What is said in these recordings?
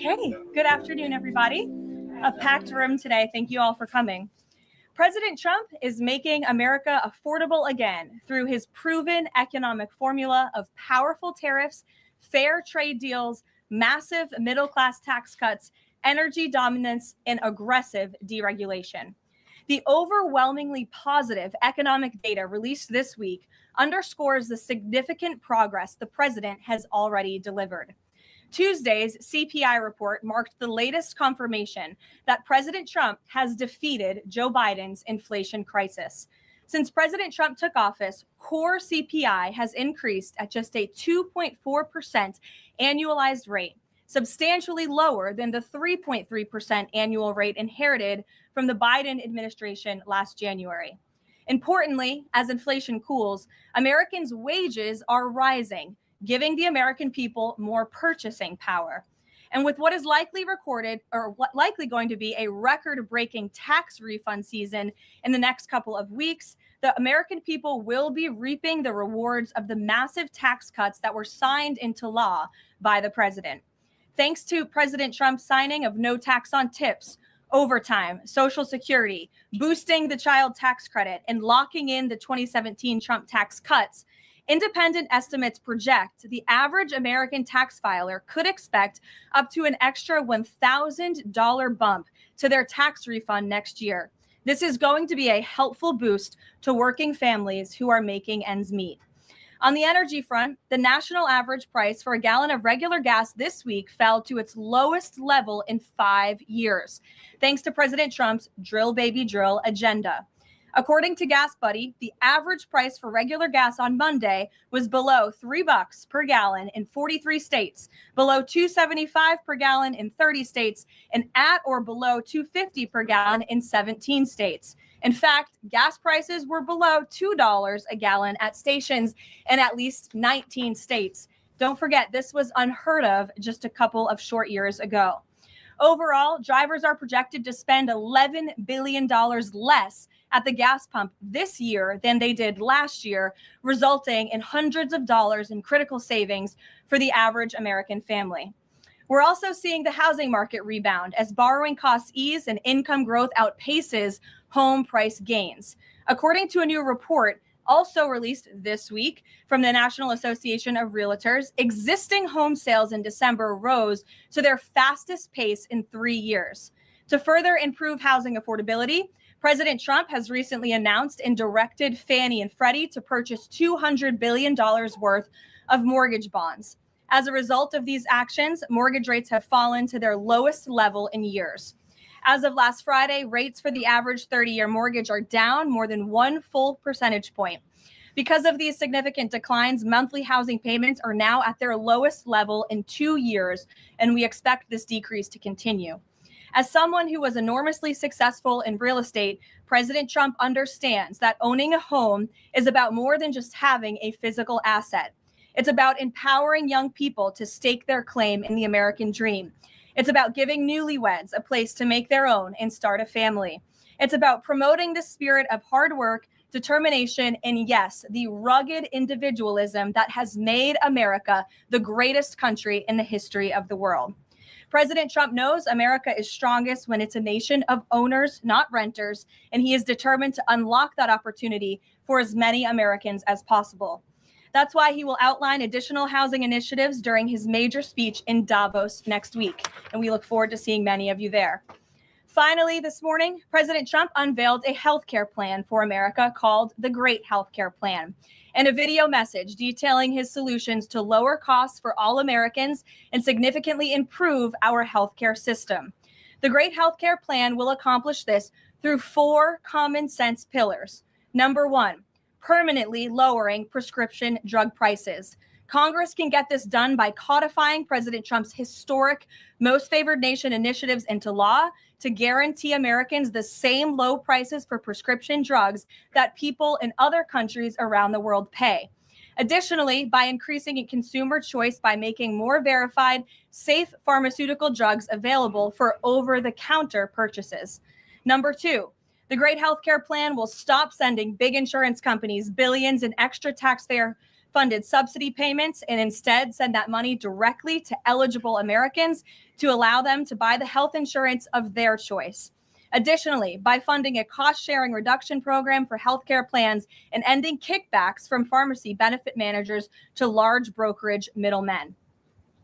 Hey, good afternoon, everybody. A packed room today. Thank you all for coming. President Trump is making America affordable again through his proven economic formula of powerful tariffs, fair trade deals, massive middle-class tax cuts, energy dominance, and aggressive deregulation. The overwhelmingly positive economic data released this week underscores the significant progress the president has already delivered. Tuesday's CPI report marked the latest confirmation that President Trump has defeated Joe Biden's inflation crisis. Since President Trump took office, core CPI has increased at just a 2.4% annualized rate, substantially lower than the 3.3% annual rate inherited from the Biden administration last January. Importantly, as inflation cools, Americans' wages are rising, giving the American people more purchasing power. And with what is likely going to be a record-breaking tax refund season in the next couple of weeks, the American people will be reaping the rewards of the massive tax cuts that were signed into law by the president. Thanks to President Trump's signing of no tax on tips, overtime, Social Security, boosting the child tax credit, and locking in the 2017 Trump tax cuts, independent estimates project the average American tax filer could expect up to an extra $1,000 bump to their tax refund next year. This is going to be a helpful boost to working families who are making ends meet. On the energy front, the national average price for a gallon of regular gas this week fell to its lowest level in 5 years, thanks to President Trump's drill baby drill agenda. According to Gas Buddy, the average price for regular gas on Monday was below $3 per gallon in 43 states, below $2.75 per gallon in 30 states, and at or below $2.50 per gallon in 17 states. In fact, gas prices were below $2 a gallon at stations in at least 19 states. Don't forget, this was unheard of just a couple of short years ago. Overall, drivers are projected to spend $11 billion less at the gas pump this year than they did last year, resulting in hundreds of dollars in critical savings for the average American family. We're also seeing the housing market rebound as borrowing costs ease and income growth outpaces home price gains. According to a new report also released this week from the National Association of Realtors, existing home sales in December rose to their fastest pace in 3 years. To further improve housing affordability, President Trump has recently announced and directed Fannie and Freddie to purchase $200 billion worth of mortgage bonds. As a result of these actions, mortgage rates have fallen to their lowest level in years. As of last Friday, rates for the average 30-year mortgage are down more than 1 full percentage point. Because of these significant declines, monthly housing payments are now at their lowest level in 2 years, and we expect this decrease to continue. As someone who was enormously successful in real estate, President Trump understands that owning a home is about more than just having a physical asset. It's about empowering young people to stake their claim in the American dream. It's about giving newlyweds a place to make their own and start a family. It's about promoting the spirit of hard work, determination, and yes, the rugged individualism that has made America the greatest country in the history of the world. President Trump knows America is strongest when it's a nation of owners, not renters, and he is determined to unlock that opportunity for as many Americans as possible. That's why he will outline additional housing initiatives during his major speech in Davos next week, and we look forward to seeing many of you there. Finally, this morning, President Trump unveiled a healthcare plan for America called the Great Healthcare Plan, and a video message detailing his solutions to lower costs for all Americans and significantly improve our healthcare system. The Great Healthcare Plan will accomplish this through 4 common sense pillars. Number 1, permanently lowering prescription drug prices. Congress can get this done by codifying President Trump's historic Most Favored Nation initiatives into law to guarantee Americans the same low prices for prescription drugs that people in other countries around the world pay. Additionally, by increasing consumer choice by making more verified, safe pharmaceutical drugs available for over-the-counter purchases. Number 2, the Great Healthcare Plan will stop sending big insurance companies billions in extra taxpayer funded subsidy payments and instead send that money directly to eligible Americans to allow them to buy the health insurance of their choice. Additionally, by funding a cost-sharing reduction program for healthcare plans and ending kickbacks from pharmacy benefit managers to large brokerage middlemen.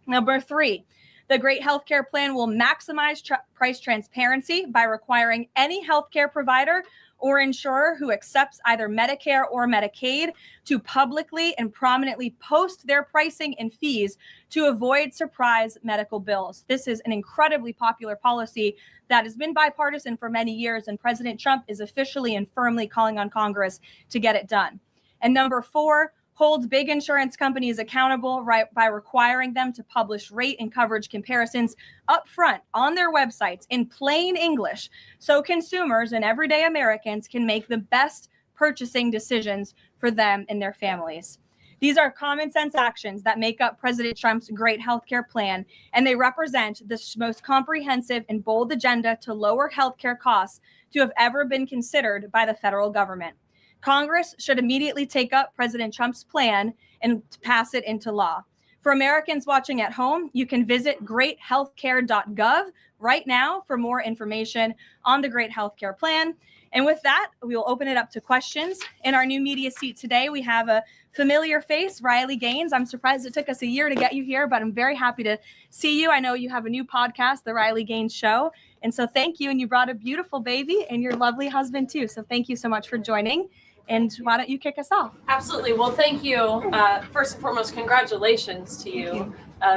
Number 3, the Great Healthcare Plan will maximize price transparency by requiring any healthcare provider or insurer who accepts either Medicare or Medicaid to publicly and prominently post their pricing and fees to avoid surprise medical bills. This is an incredibly popular policy that has been bipartisan for many years, and President Trump is officially and firmly calling on Congress to get it done. And number 4, holds big insurance companies accountable by requiring them to publish rate and coverage comparisons up front on their websites in plain English so consumers and everyday Americans can make the best purchasing decisions for them and their families. These are common sense actions that make up President Trump's great healthcare plan, and they represent the most comprehensive and bold agenda to lower healthcare costs to have ever been considered by the federal government. Congress should immediately take up President Trump's plan and pass it into law. For Americans watching at home, you can visit greathealthcare.gov right now for more information on the Great Healthcare Plan. And with that, we will open it up to questions. In our new media seat today, we have a familiar face, Riley Gaines. I'm surprised it took us a year to get you here, but I'm very happy to see you. I know you have a new podcast, The Riley Gaines Show. And so thank you. And you brought a beautiful baby and your lovely husband too. So thank you so much for joining. And why don't you kick us off? Absolutely. Well, thank you. First and foremost, congratulations to you.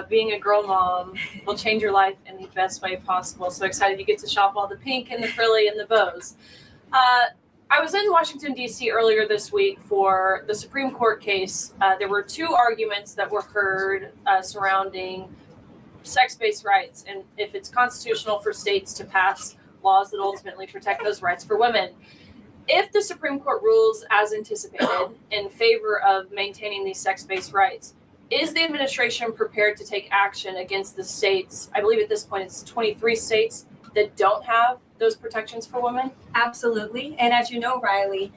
Being a girl mom will change your life in the best way possible. So excited you get to shop all the pink and the frilly and the bows. I was in Washington, D.C. earlier this week for the Supreme Court case. There were 2 arguments that were heard surrounding sex-based rights and if it's constitutional for states to pass laws that ultimately protect those rights for women. If the Supreme Court rules as anticipated in favor of maintaining these sex-based rights, is the administration prepared to take action against the states? I believe at this point it's 23 states that don't have those protections for women? Absolutely. And as you know, Riley,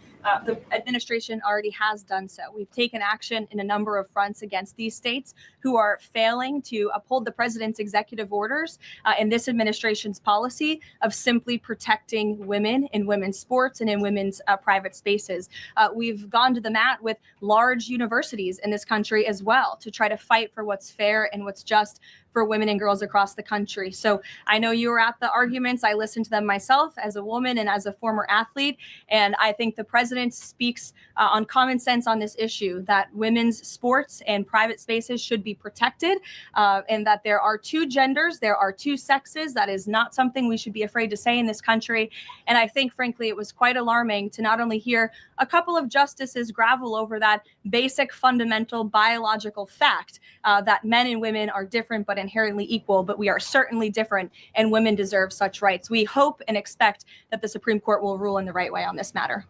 the administration already has done so. We've taken action in a number of fronts against these states who are failing to uphold the president's executive orders and this administration's policy of simply protecting women in women's sports and in women's private spaces. We've gone to the mat with large universities in this country as well to try to fight for what's fair and what's just for women and girls across the country. So I know you were at the arguments. I listened to them myself as a woman and as a former athlete. And I think the president speaks on common sense on this issue, that women's sports and private spaces should be protected, and that there are 2 genders, there are 2 sexes. That is not something we should be afraid to say in this country. And I think, frankly, it was quite alarming to not only hear a couple of justices gravel over that basic fundamental biological fact that men and women are different but inherently equal, but we are certainly different and women deserve such rights. We hope and expect that the Supreme Court will rule in the right way on this matter.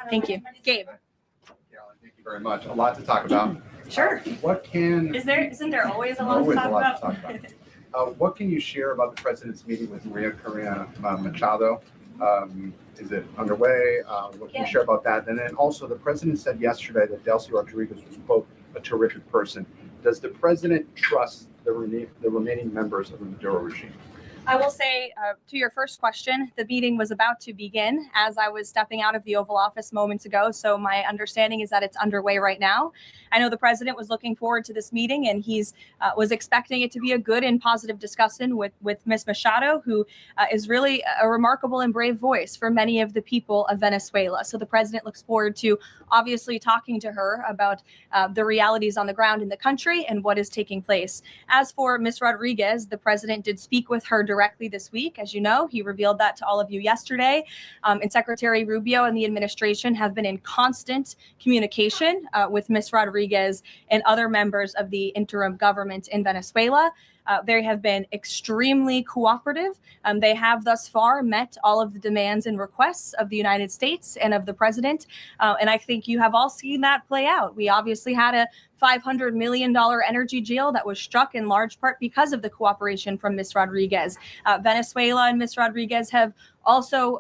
Thank you. Gabe. Carolyn, thank you very much. A lot to talk about. Sure. Isn't there always a lot to talk about? What can you share about the president's meeting with Maria Corina Machado? Is it underway? What can you share about that? And then also the president said yesterday that Delcy Rodriguez was, quote, a terrific person. Does the president trust the remaining members of the Maduro regime? I will say to your first question, the meeting was about to begin as I was stepping out of the Oval Office moments ago. So my understanding is that it's underway right now. I know the president was looking forward to this meeting, and he's was expecting it to be a good and positive discussion with Ms. Machado, who is really a remarkable and brave voice for many of the people of Venezuela. So the president looks forward to obviously talking to her about the realities on the ground in the country and what is taking place. As for Ms. Rodriguez, the president did speak with her directly this week. As you know, he revealed that to all of you yesterday. And Secretary Rubio and the administration have been in constant communication with Ms. Rodriguez and other members of the interim government in Venezuela. They have been extremely cooperative. They have thus far met all of the demands and requests of the United States and of the president. And I think you have all seen that play out. We obviously had a $500 million energy deal that was struck in large part because of the cooperation from Ms. Rodriguez. Venezuela and Ms. Rodriguez have also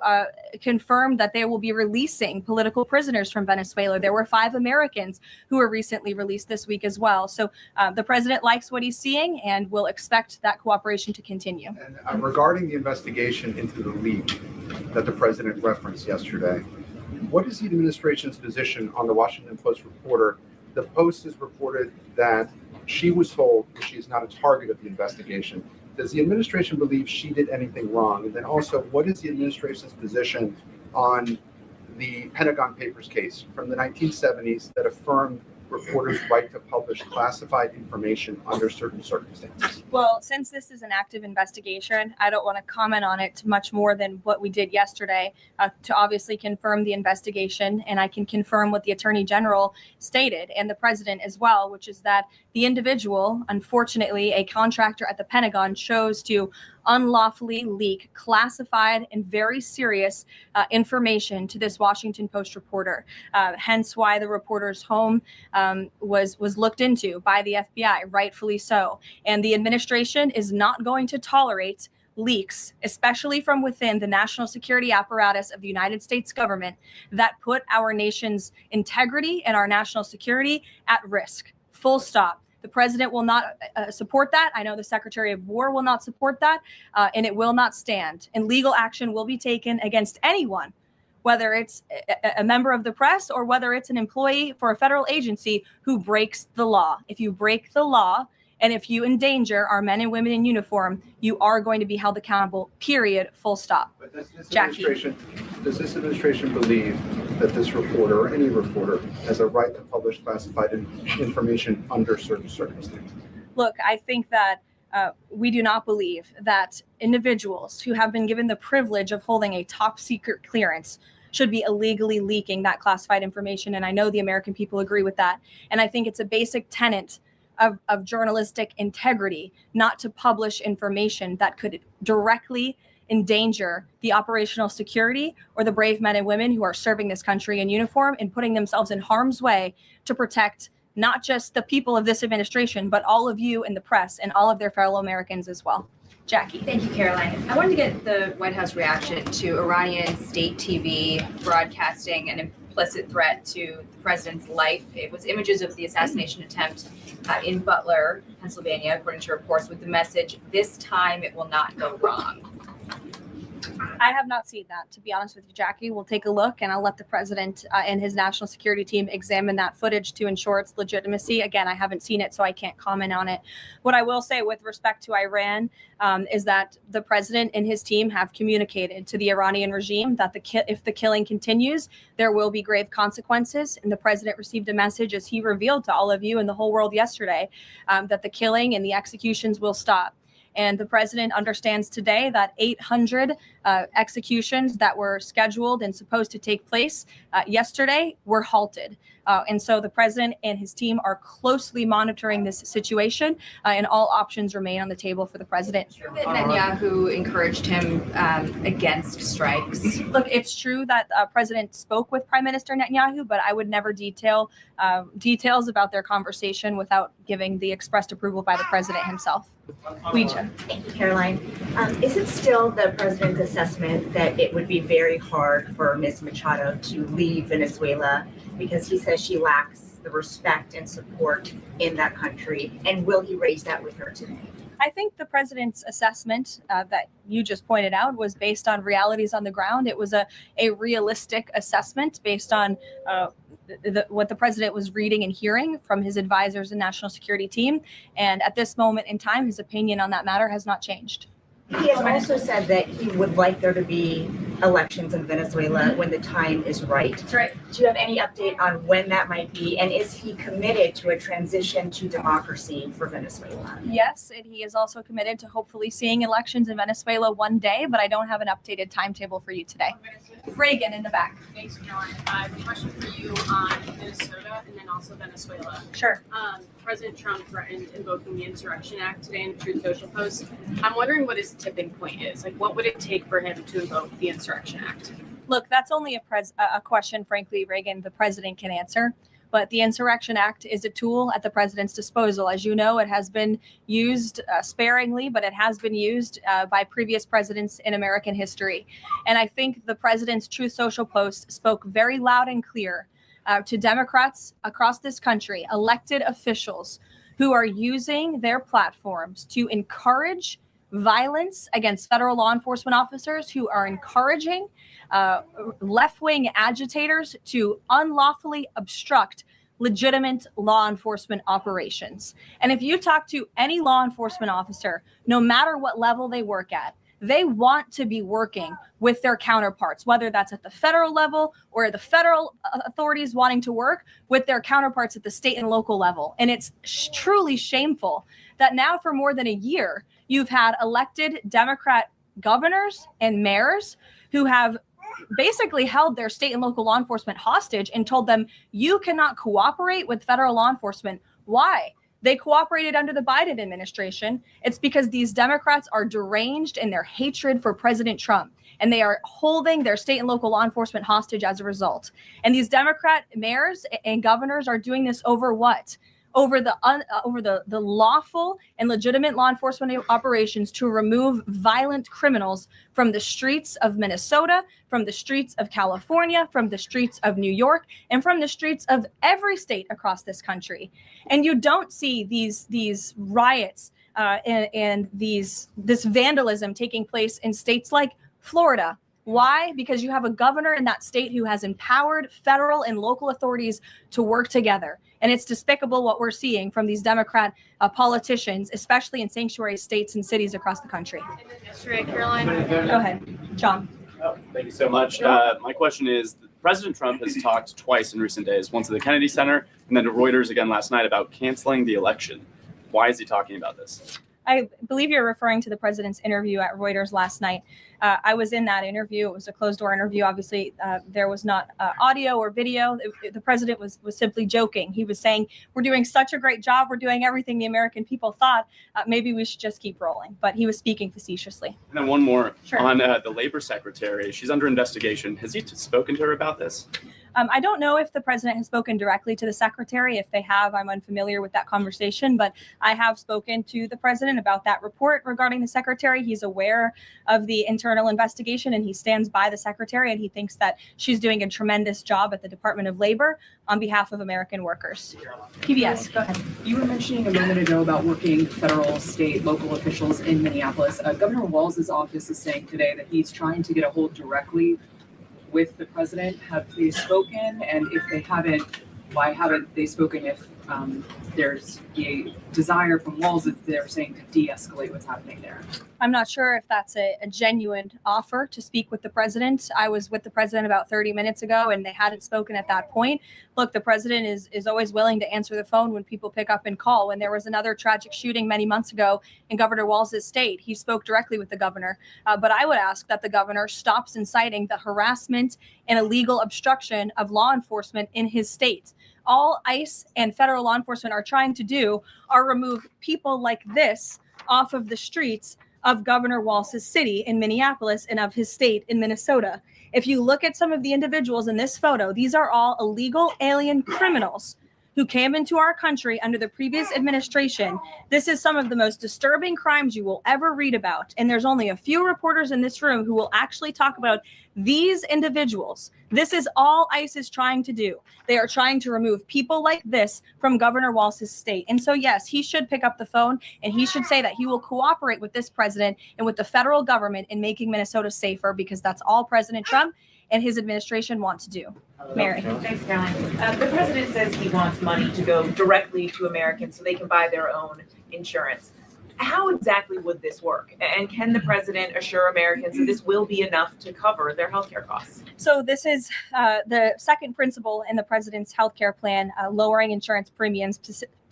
confirmed that they will be releasing political prisoners from Venezuela. There were 5 Americans who were recently released this week as well. So the president likes what he's seeing and will expect that cooperation to continue. And regarding the investigation into the leak that the president referenced yesterday, what is the administration's position on the Washington Post reporter? The Post has reported that she was told that she is not a target of the investigation. Does the administration believe she did anything wrong? And then also, what is the administration's position on the Pentagon Papers case from the 1970s that affirmed reporters' right to publish classified information under certain circumstances? Well, since this is an active investigation, I don't want to comment on it much more than what we did yesterday to obviously confirm the investigation. And I can confirm what the Attorney General stated and the president as well, which is that the individual, unfortunately, a contractor at the Pentagon, chose to unlawfully leak classified and very serious information to this Washington Post reporter. Hence why the reporter's home was looked into by the FBI, rightfully so. And the administration is not going to tolerate leaks, especially from within the national security apparatus of the United States government, that put our nation's integrity and our national security at risk. Full stop. The president will not support that. I know the Secretary of War will not support that, and it will not stand. And legal action will be taken against anyone, whether it's a member of the press or whether it's an employee for a federal agency who breaks the law. If you break the law and if you endanger our men and women in uniform, you are going to be held accountable, period, full stop. But does this Jackie. Does this administration believe that this reporter or any reporter has a right to publish classified information under certain circumstances? Look, I think that we do not believe that individuals who have been given the privilege of holding a top secret clearance should be illegally leaking that classified information. And I know the American people agree with that. And I think it's a basic tenet of journalistic integrity not to publish information that could directly endanger the operational security or the brave men and women who are serving this country in uniform and putting themselves in harm's way to protect not just the people of this administration, but all of you in the press and all of their fellow Americans as well. Jackie. Thank you, Caroline. I wanted to get the White House reaction to Iranian state TV broadcasting an implicit threat to the president's life. It was images of the assassination attempt in Butler, Pennsylvania, according to reports, with the message, "This time it will not go wrong." I have not seen that, to be honest with you, Jackie. We'll take a look and I'll let the president and his national security team examine that footage to ensure its legitimacy. Again, I haven't seen it, so I can't comment on it. What I will say with respect to Iran is that the president and his team have communicated to the Iranian regime that if the killing continues, there will be grave consequences. And the president received a message, as he revealed to all of you and the whole world yesterday, that the killing and the executions will stop. And the president understands today that 800 executions that were scheduled and supposed to take place yesterday were halted. And so the president and his team are closely monitoring this situation, and all options remain on the table for the president. Netanyahu encouraged him against strikes. Look, it's true that President spoke with Prime Minister Netanyahu, but I would never details about their conversation without giving the expressed approval by the president himself. Thank you, Caroline. Is it still the president's assessment that it would be very hard for Ms. Machado to leave Venezuela because he says she lacks the respect and support in that country? And will he raise that with her today? I think the president's assessment that you just pointed out was based on realities on the ground. It was a realistic assessment based on what the president was reading and hearing from his advisors and national security team. And at this moment in time, his opinion on that matter has not changed. He has also said that he would like there to be elections in Venezuela when the time is right. That's right. Do you have any update on when that might be? And is he committed to a transition to democracy for Venezuela? Yes, and he is also committed to hopefully seeing elections in Venezuela one day, but I don't have an updated timetable for you today. Reagan in the back. Thanks, Caroline. I have a question for you on Minnesota and then also Venezuela. Sure. President Trump threatened invoking the Insurrection Act today in a Truth Social post. I'm wondering what his tipping point is. Like, what would it take for him to invoke the Insurrection Act? Look, that's only a question, frankly, Reagan, the president can answer. but the Insurrection Act is a tool at the president's disposal. As you know, it has been used sparingly, but it has been used by previous presidents in American history. And I think the president's Truth Social post spoke very loud and clear to Democrats across this country, elected officials who are using their platforms to encourage violence against federal law enforcement officers, who are encouraging left-wing agitators to unlawfully obstruct legitimate law enforcement operations. And if you talk to any law enforcement officer, no matter what level they work at, they want to be working with their counterparts, whether that's at the federal level or the federal authorities wanting to work with their counterparts at the state and local level. And it's truly shameful that now for more than a year, you've had elected Democrat governors and mayors who have basically held their state and local law enforcement hostage and told them, you cannot cooperate with federal law enforcement. Why? They cooperated under the Biden administration. It's because these Democrats are deranged in their hatred for President Trump, and they are holding their state and local law enforcement hostage as a result. And these Democrat mayors and governors are doing this over what? Over the lawful and legitimate law enforcement operations to remove violent criminals from the streets of Minnesota, from the streets of California, from the streets of New York, and from the streets of every state across this country. And you don't see these riots and this vandalism taking place in states like Florida. Why? Because you have a governor in that state who has empowered federal and local authorities to work together. And it's despicable what we're seeing from these Democrat politicians, especially in sanctuary states and cities across the country. Yesterday, Caroline. Go ahead, John. Oh, thank you so much. My question is, President Trump has talked twice in recent days, once at the Kennedy Center and then to Reuters again last night about canceling the election. Why is he talking about this? I believe you're referring to the president's interview at Reuters last night. I was in that interview. It was a closed-door interview. Obviously, there was not audio or video. The president was simply joking. He was saying, we're doing such a great job. We're doing everything the American people thought. Maybe we should just keep rolling. But he was speaking facetiously. And then one more. Sure. On the labor secretary. She's under investigation. Has he spoken to her about this? I don't know if the president has spoken directly to the secretary. If they have, I'm unfamiliar with that conversation, but I have spoken to the president about that report regarding the secretary. He's aware of the internal investigation and he stands by the secretary, and he thinks that she's doing a tremendous job at the Department of Labor on behalf of American workers. PBS, go ahead. You were mentioning a moment ago about working federal, state, local officials in Minneapolis. Governor Walz's office is saying today that he's trying to get a hold directly with the president. Have they spoken? And if they haven't, why haven't they spoken? If there's a desire from Walz, that they're saying to de-escalate what's happening there. I'm not sure if that's a genuine offer to speak with the president. I was with the president about 30 minutes ago and they hadn't spoken at that point. Look, the president is always willing to answer the phone when people pick up and call. When there was another tragic shooting many months ago in Governor Walz's state, he spoke directly with the governor. But I would ask that the governor stops inciting the harassment and illegal obstruction of law enforcement in his state. All ICE and federal law enforcement are trying to do are remove people like this off of the streets of Governor Walz's city in Minneapolis and of his state in Minnesota. If you look at some of the individuals in this photo, these are all illegal alien criminals who came into our country under the previous administration. This is some of the most disturbing crimes you will ever read about. And there's only a few reporters in this room who will actually talk about these individuals. This is all ICE is trying to do. They are trying to remove people like this from Governor Walz's state. And so, yes, he should pick up the phone and he should say that he will cooperate with this president and with the federal government in making Minnesota safer, because that's all President Trump and his administration want to do. Mary. Thanks, Caroline. The president says he wants money to go directly to Americans so they can buy their own insurance. How exactly would this work? And can the president assure Americans that this will be enough to cover their healthcare costs? So this is the second principle in the president's healthcare plan, lowering insurance premiums,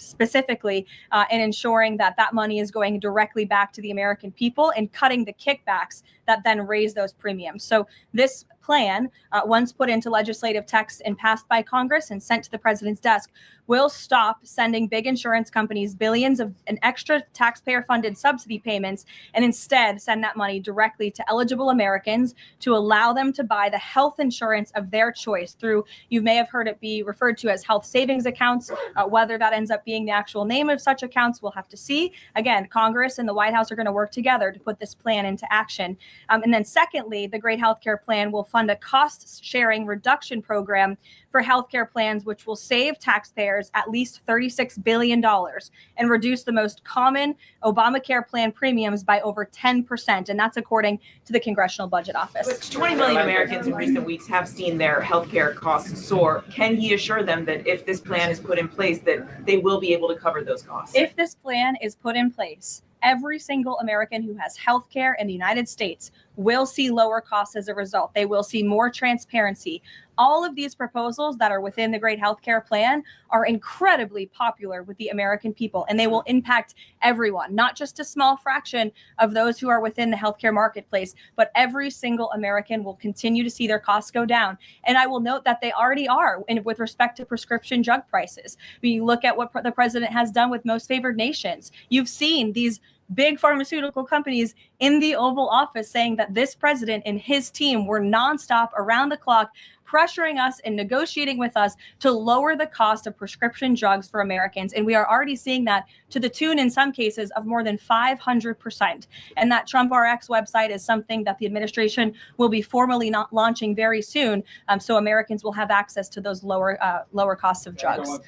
specifically in ensuring that that money is going directly back to the American people and cutting the kickbacks that then raise those premiums. So this plan, once put into legislative text and passed by Congress and sent to the president's desk, will stop sending big insurance companies billions of an extra taxpayer-funded subsidy payments and instead send that money directly to eligible Americans to allow them to buy the health insurance of their choice through, you may have heard it be referred to as health savings accounts. Whether that ends up being the actual name of such accounts, we'll have to see. Again, Congress and the White House are going to work together to put this plan into action. And then secondly, the Great Healthcare Plan will fund a cost-sharing reduction program for healthcare plans, which will save taxpayers at least $36 billion and reduce the most common Obamacare plan premiums by over 10%. And that's according to the Congressional Budget Office. But 20 million Americans in recent weeks have seen their healthcare costs soar. Can he assure them that if this plan is put in place, that they will be able to cover those costs? If this plan is put in place, every single American who has health care in the United States will see lower costs as a result. They will see more transparency. All of these proposals that are within the Great Healthcare Plan are incredibly popular with the American people, and they will impact everyone, not just a small fraction of those who are within the healthcare marketplace, but every single American will continue to see their costs go down. And I will note that they already are with respect to prescription drug prices. When you look at what the president has done with most favored nations, you've seen these big pharmaceutical companies in the Oval Office saying that this president and his team were nonstop around the clock pressuring us and negotiating with us to lower the cost of prescription drugs for Americans. And we are already seeing that to the tune, in some cases, of more than 500%. And that Trump RX website is something that the administration will be formally not launching very soon. So Americans will have access to those lower costs of drugs.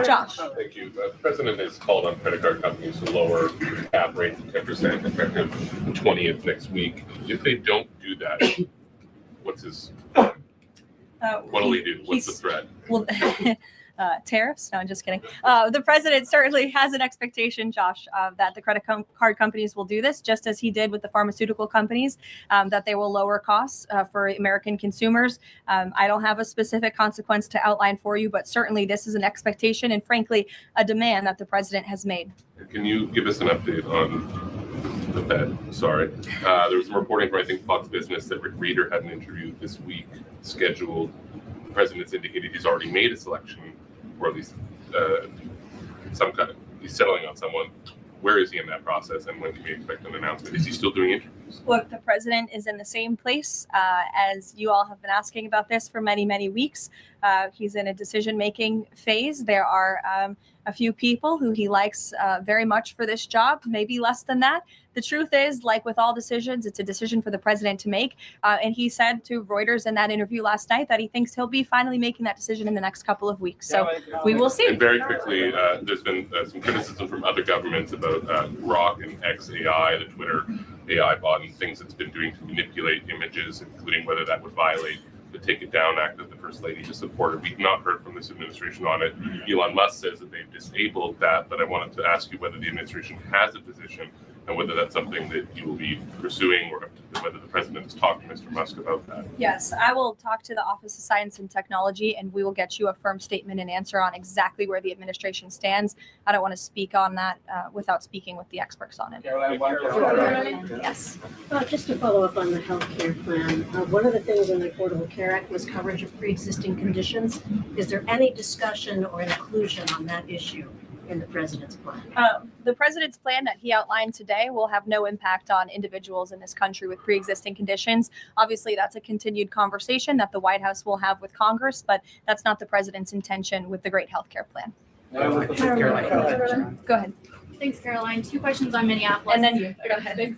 Josh. Thank you. The president has called on credit card companies to lower cap rates to 10% effective the 20th next week. If they don't do that, what's his... What'll he do? What's the threat? Well, tariffs? No, I'm just kidding. The president certainly has an expectation, Josh, that the credit card companies will do this, just as he did with the pharmaceutical companies, that they will lower costs for American consumers. I don't have a specific consequence to outline for you, but certainly this is an expectation and, frankly, a demand that the president has made. Can you give us an update on the Fed? Sorry. There was some reporting from, I think, Fox Business that Rick Reeder had an interview this week scheduled. The president's indicated he's already made a selection, or at least he's settling on someone. Where is he in that process, and when can we expect an announcement? Is he still doing interviews? Look, the president is in the same place as you all have been asking about this for many, many weeks. He's in a decision-making phase. There are a few people who he likes very much for this job, maybe less than that. The truth is, like with all decisions, it's a decision for the president to make. And he said to Reuters in that interview last night that he thinks he'll be finally making that decision in the next couple of weeks. So we will see. And very quickly, there's been some criticism from other governments about Grok and XAI, the Twitter AI bot, and things it's been doing to manipulate images, including whether that would violate the Take It Down Act that the First Lady has supported. We've not heard from this administration on it. Elon Musk says that they've disabled that, but I wanted to ask you whether the administration has a position and whether that's something that you will be pursuing, or whether the president has talked to Mr. Musk about that. Yes, I will talk to the Office of Science and Technology, and we will get you a firm statement and answer on exactly where the administration stands. I don't want to speak on that without speaking with the experts on it. Yes. Just to follow up on the health care plan, one of the things in the Affordable Care Act was coverage of pre-existing conditions. Is there any discussion or inclusion on that issue in the president's plan? The president's plan that he outlined today will have no impact on individuals in this country with pre-existing conditions. Obviously, that's a continued conversation that the White House will have with Congress, but that's not the president's intention with the Great Healthcare Plan. Go ahead. Thanks, Caroline. Two questions on Minneapolis. And then you, go ahead.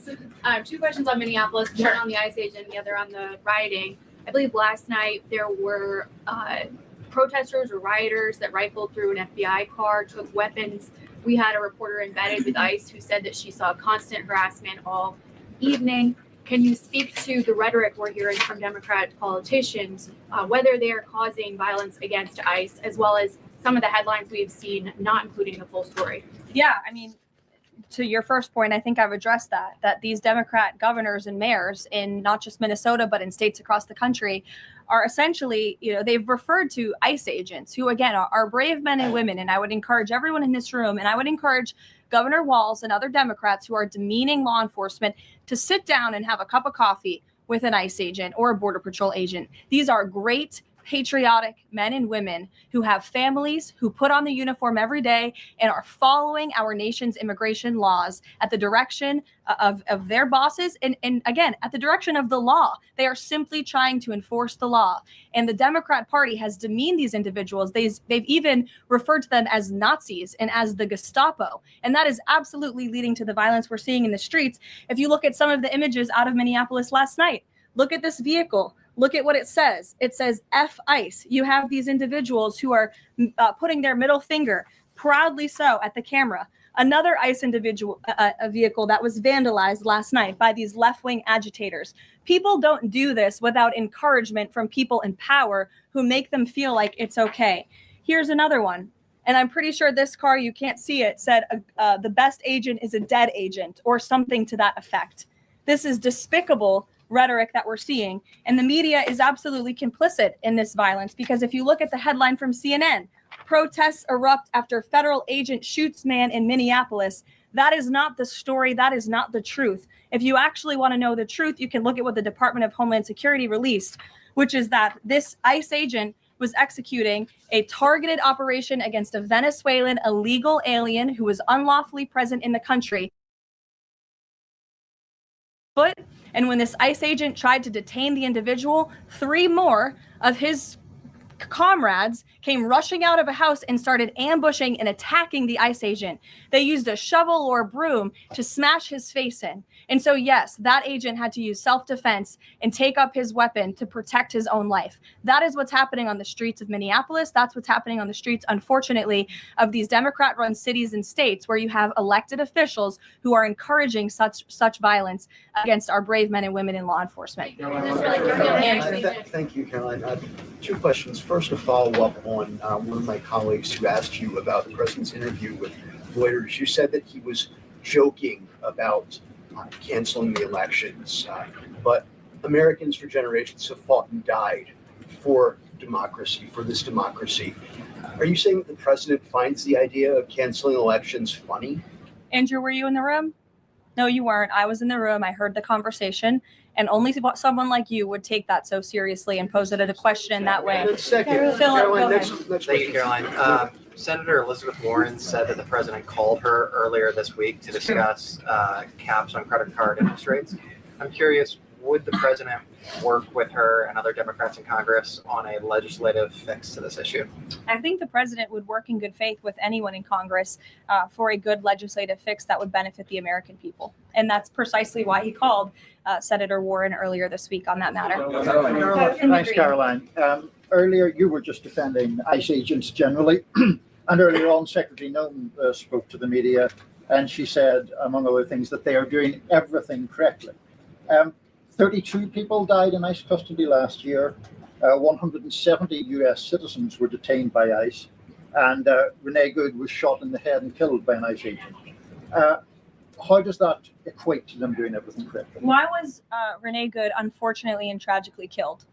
Two questions on Minneapolis, one on the ICE agent and the other on the rioting. I believe last night there were protesters or rioters that rifled through an FBI car, took weapons. We had a reporter embedded with ICE who said that she saw constant harassment all evening. Can you speak to the rhetoric we're hearing from Democrat politicians, whether they are causing violence against ICE, as well as some of the headlines we've seen, not including the full story? Yeah, I mean, to your first point, I think I've addressed that these Democrat governors and mayors in not just Minnesota, but in states across the country are essentially, they've referred to ICE agents who, again, are brave men and women. And I would encourage everyone in this room, and I would encourage Governor Walz and other Democrats who are demeaning law enforcement to sit down and have a cup of coffee with an ICE agent or a Border Patrol agent. These are great, patriotic men and women who have families, who put on the uniform every day and are following our nation's immigration laws at the direction of their bosses and again, at the direction of the law. They are simply trying to enforce the law. And the Democrat Party has demeaned these individuals. They've even referred to them as Nazis and as the Gestapo. And that is absolutely leading to the violence we're seeing in the streets. If you look at some of the images out of Minneapolis last night, look at this vehicle. Look at what it says. It says F ICE. You have these individuals who are putting their middle finger, proudly so, at the camera. Another ICE individual, a vehicle that was vandalized last night by these left-wing agitators. People don't do this without encouragement from people in power who make them feel like it's okay. Here's another one. And I'm pretty sure this car, you can't see it, said the best agent is a dead agent or something to that effect. This is despicable rhetoric that we're seeing. And the media is absolutely complicit in this violence, because if you look at the headline from CNN, protests erupt after federal agent shoots man in Minneapolis. That is not the story. That is not the truth. If you actually want to know the truth, you can look at what the Department of Homeland Security released, which is that this ICE agent was executing a targeted operation against a Venezuelan illegal alien who was unlawfully present in the country. And when this ICE agent tried to detain the individual, 3 more of his comrades came rushing out of a house and started ambushing and attacking the ICE agent. They used a shovel or a broom to smash his face in. And so, yes, that agent had to use self-defense and take up his weapon to protect his own life. That is what's happening on the streets of Minneapolis. That's what's happening on the streets, unfortunately, of these Democrat-run cities and states where you have elected officials who are encouraging such violence against our brave men and women in law enforcement. Thank you, Caroline. 2 questions. First, to follow up on one of my colleagues who asked you about the president's interview with lawyers. You said that he was joking about canceling the elections, but Americans for generations have fought and died for democracy, for this democracy. Are you saying that the president finds the idea of canceling elections funny? Andrew, were you in the room? No, you weren't. I was in the room. I heard the conversation. And only someone like you would take that so seriously and pose it as a question in that way. Caroline, next Thank you, Caroline. Senator Elizabeth Warren said that the president called her earlier this week to discuss caps on credit card interest rates. I'm curious, would the president work with her and other Democrats in Congress on a legislative fix to this issue? I think the president would work in good faith with anyone in Congress for a good legislative fix that would benefit the American people. And that's precisely why he called Senator Warren earlier this week on that matter. Thanks, Caroline. Earlier, you were just defending ICE agents generally. And earlier on, Secretary Nolan spoke to the media, and she said, among other things, that they are doing everything correctly. 32 people died in ICE custody last year. 170 U.S. citizens were detained by ICE. And Renee Good was shot in the head and killed by an ICE agent. How does that equate to them doing everything correctly? Why was Renee Good unfortunately and tragically killed?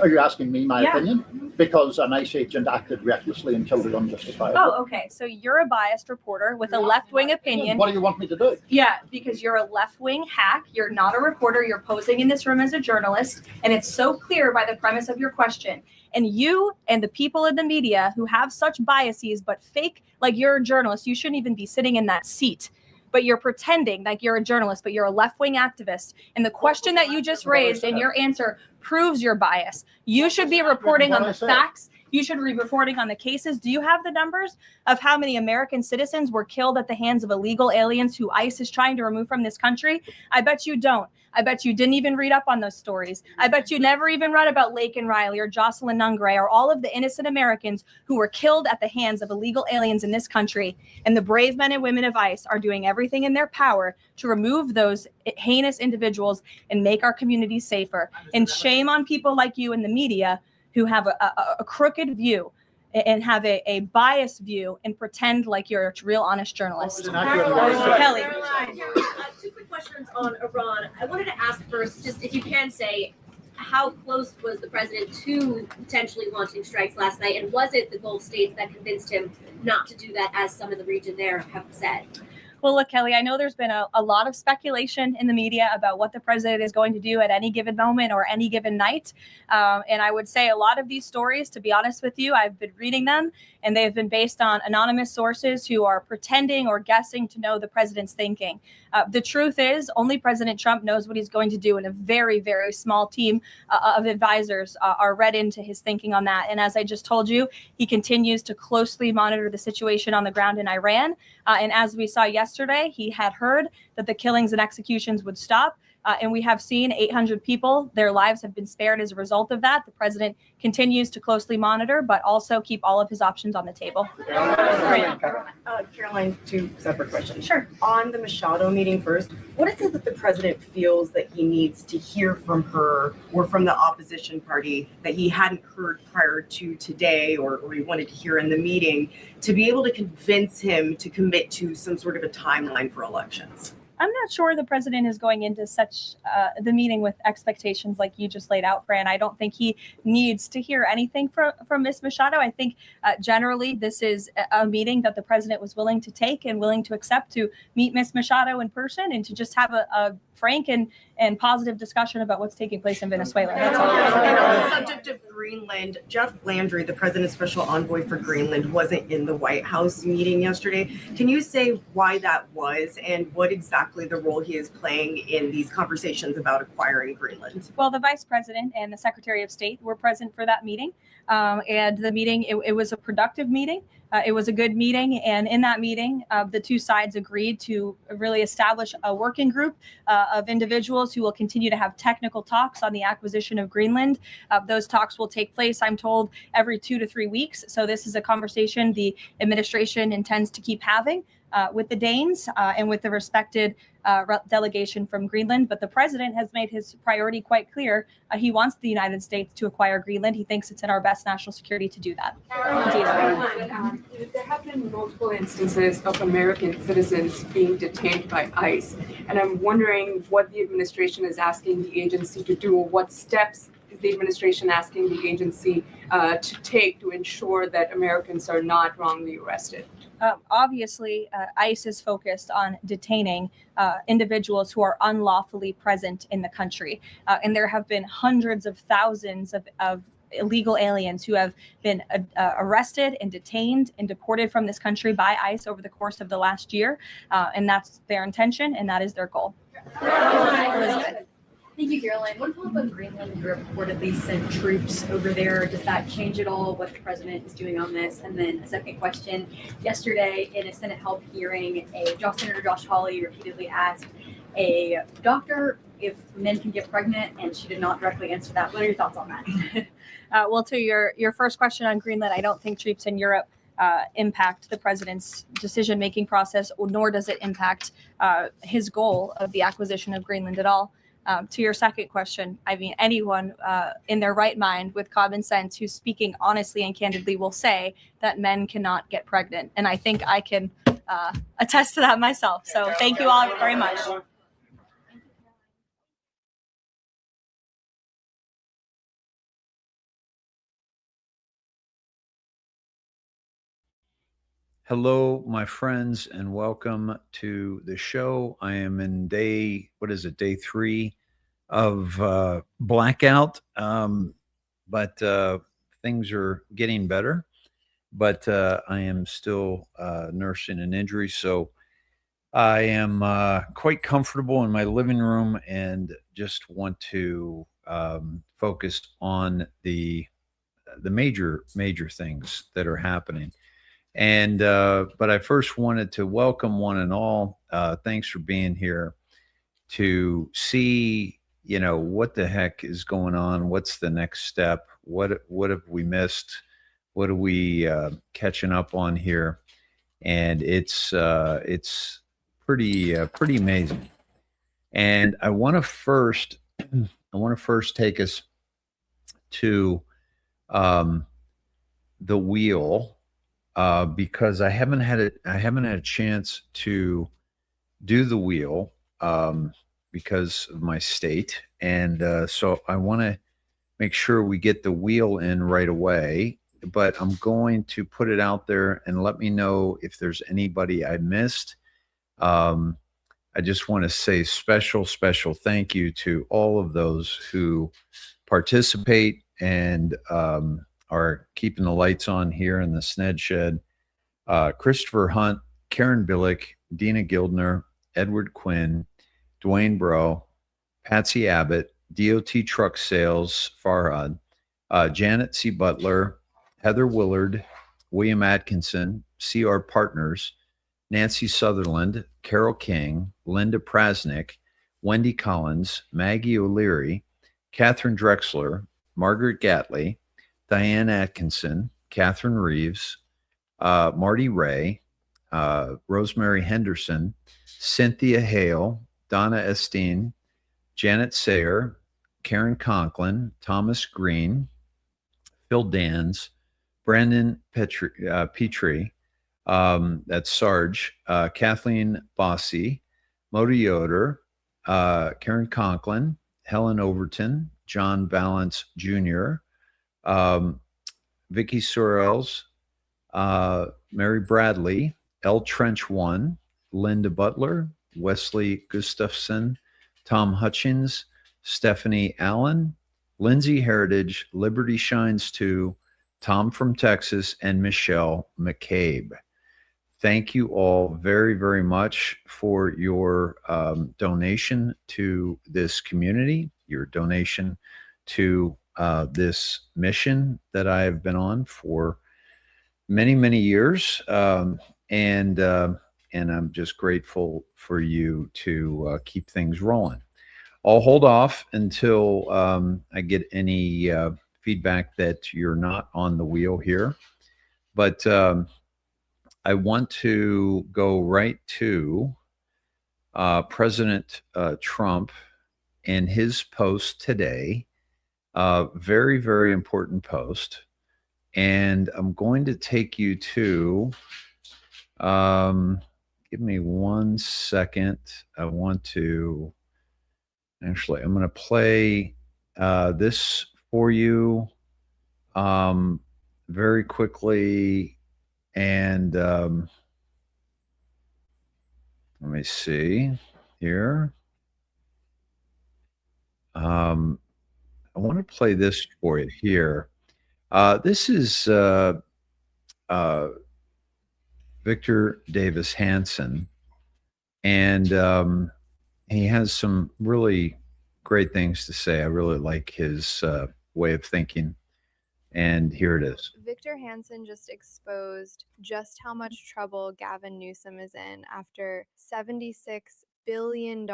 Are you asking me my opinion? Because an ICE agent acted recklessly and killed her unjustifiably. Oh, okay. So you're a biased reporter with a left-wing opinion. What do you want me to do? Yeah, because you're a left-wing hack. You're not a reporter. You're posing in this room as a journalist. And it's so clear by the premise of your question. And you and the people in the media who have such biases but fake like you're a journalist, you shouldn't even be sitting in that seat. But you're pretending like you're a journalist, but you're a left-wing activist. And the question that you just raised and your answer proves your bias. You should be reporting on the facts. You should be reporting on the cases. Do you have the numbers of how many American citizens were killed at the hands of illegal aliens who ICE is trying to remove from this country? I bet you don't. I bet you didn't even read up on those stories. I bet you never even read about Laken Riley or Jocelyn Nungray or all of the innocent Americans who were killed at the hands of illegal aliens in this country. And the brave men and women of ICE are doing everything in their power to remove those heinous individuals and make our communities safer. And shame on people like you in the media who have a crooked view and have a biased view and pretend like you're a real honest journalist. Kelly. 2 quick questions on Iran. I wanted to ask first, just if you can say, how close was the president to potentially launching strikes last night? And was it the Gulf states that convinced him not to do that, as some of the region there have said? Well, look, Kelly, I know there's been a lot of speculation in the media about what the president is going to do at any given moment or any given night. And I would say a lot of these stories, to be honest with you, I've been reading them, and they have been based on anonymous sources who are pretending or guessing to know the president's thinking. The truth is, only President Trump knows what he's going to do, and a very, very small team of advisors are read into his thinking on that. And as I just told you, he continues to closely monitor the situation on the ground in Iran. And as we saw yesterday, he had heard that the killings and executions would stop. And we have seen 800 people, their lives have been spared as a result of that. The president continues to closely monitor, but also keep all of his options on the table. Caroline, two separate questions. Sure. On the Machado meeting first, what is it that the president feels that he needs to hear from her or from the opposition party that he hadn't heard prior to today, or he wanted to hear in the meeting, to be able to convince him to commit to some sort of a timeline for elections? I'm not sure the president is going into such the meeting with expectations like you just laid out, Fran. I don't think he needs to hear anything from Ms. Machado. I think generally this is a meeting that the president was willing to take and willing to accept, to meet Ms. Machado in person and to just have a frank and positive discussion about what's taking place in Venezuela. That's all. And on the subject of Greenland, Jeff Landry, the president's special envoy for Greenland, wasn't in the White House meeting yesterday. Can you say why that was and what exactly the role he is playing in these conversations about acquiring Greenland? Well, the vice president and the secretary of state were present for that meeting. And the meeting, it was a productive meeting. It was a good meeting. And in that meeting, the two sides agreed to really establish a working group of individuals who will continue to have technical talks on the acquisition of Greenland. Those talks will take place, I'm told, every 2 to 3 weeks. So this is a conversation the administration intends to keep having with the Danes and with the respected delegation from Greenland. But the president has made his priority quite clear. He wants the United States to acquire Greenland. He thinks it's in our best national security to do that. There have been multiple instances of American citizens being detained by ICE, and I'm wondering what the administration is asking the agency to do, or what steps is the administration asking the agency to take to ensure that Americans are not wrongly arrested? Obviously, ICE is focused on detaining individuals who are unlawfully present in the country. And there have been hundreds of thousands of illegal aliens who have been arrested and detained and deported from this country by ICE over the course of the last year. And that's their intention, and that is their goal. Elizabeth. Thank you, Caroline. One follow-up on Greenland. You reportedly sent troops over there. Does that change at all what the president is doing on this? And then a second question. Yesterday, in a Senate Health hearing, Senator Josh Hawley repeatedly asked a doctor if men can get pregnant, and she did not directly answer that. What are your thoughts on that? Well, to your first question on Greenland, I don't think troops in Europe impact the president's decision-making process, nor does it impact his goal of the acquisition of Greenland at all. To your second question, I mean, anyone in their right mind with common sense who's speaking honestly and candidly will say that men cannot get pregnant. And I think I can attest to that myself. So thank you all very much. Hello, my friends, and welcome to the show. I am in day 3 of blackout, but things are getting better. But I am still nursing an injury, so I am quite comfortable in my living room and just want to focus on the major things that are happening. And but I first wanted to welcome one and all. Thanks for being here to see, what the heck is going on. What's the next step? What have we missed? What are we catching up on here? And it's pretty amazing. And I want to first take us to the wheel. Because I haven't had a chance to do the wheel because of my state, and so I want to make sure we get the wheel in right away. But I'm going to put it out there and let me know if there's anybody I missed. I just want to say special thank you to all of those who participate and are keeping the lights on here in the Sned Shed. Christopher Hunt, Karen Billick, Dina Gildner, Edward Quinn, Dwayne Bro, Patsy Abbott, DOT Truck Sales, Farhad, Janet C. Butler, Heather Willard, William Atkinson, CR Partners, Nancy Sutherland, Carol King, Linda Prasnick, Wendy Collins, Maggie O'Leary, Catherine Drexler, Margaret Gatley, Diane Atkinson, Catherine Reeves, Marty Ray, Rosemary Henderson, Cynthia Hale, Donna Esteen, Janet Sayer, Karen Conklin, Thomas Green, Phil Dans, Brandon Petrie, that's Sarge, Kathleen Bossy, Modi Yoder, Karen Conklin, Helen Overton, John Valance Jr., Vicky Sorrells, Mary Bradley, L. Trench 1, Linda Butler, Wesley Gustafson, Tom Hutchins, Stephanie Allen, Lindsay Heritage, Liberty Shines 2, Tom from Texas, and Michelle McCabe. Thank you all very, very much for your donation to this community, your donation to this mission that I have been on for many, many years. And I'm just grateful for you to keep things rolling. I'll hold off until I get any feedback that you're not on the wheel here. But I want to go right to President Trump and his post today. Very, very important post. And I'm going to take you to, give me 1 second. I want to, actually, I'm going to play this for you very quickly. And let me see here. I want to play this for you here. This is Victor Davis Hanson, and he has some really great things to say. I really like his way of thinking. And here it is. Victor Hanson just exposed just how much trouble Gavin Newsom is in after $76 billion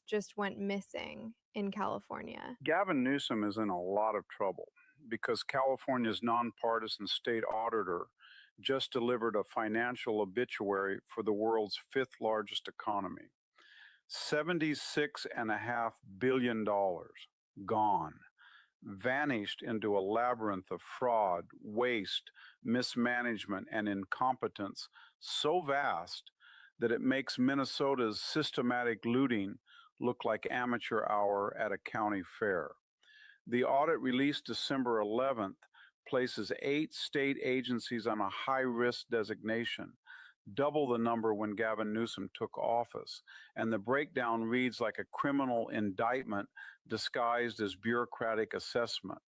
just went missing in California. Gavin Newsom is in a lot of trouble because California's nonpartisan state auditor just delivered a financial obituary for the world's fifth largest economy. $76.5 billion gone. Vanished into a labyrinth of fraud, waste, mismanagement, and incompetence so vast that it makes Minnesota's systematic looting look like amateur hour at a county fair. The audit released December 11th places 8 state agencies on a high-risk designation, double the number when Gavin Newsom took office, and the breakdown reads like a criminal indictment disguised as bureaucratic assessment.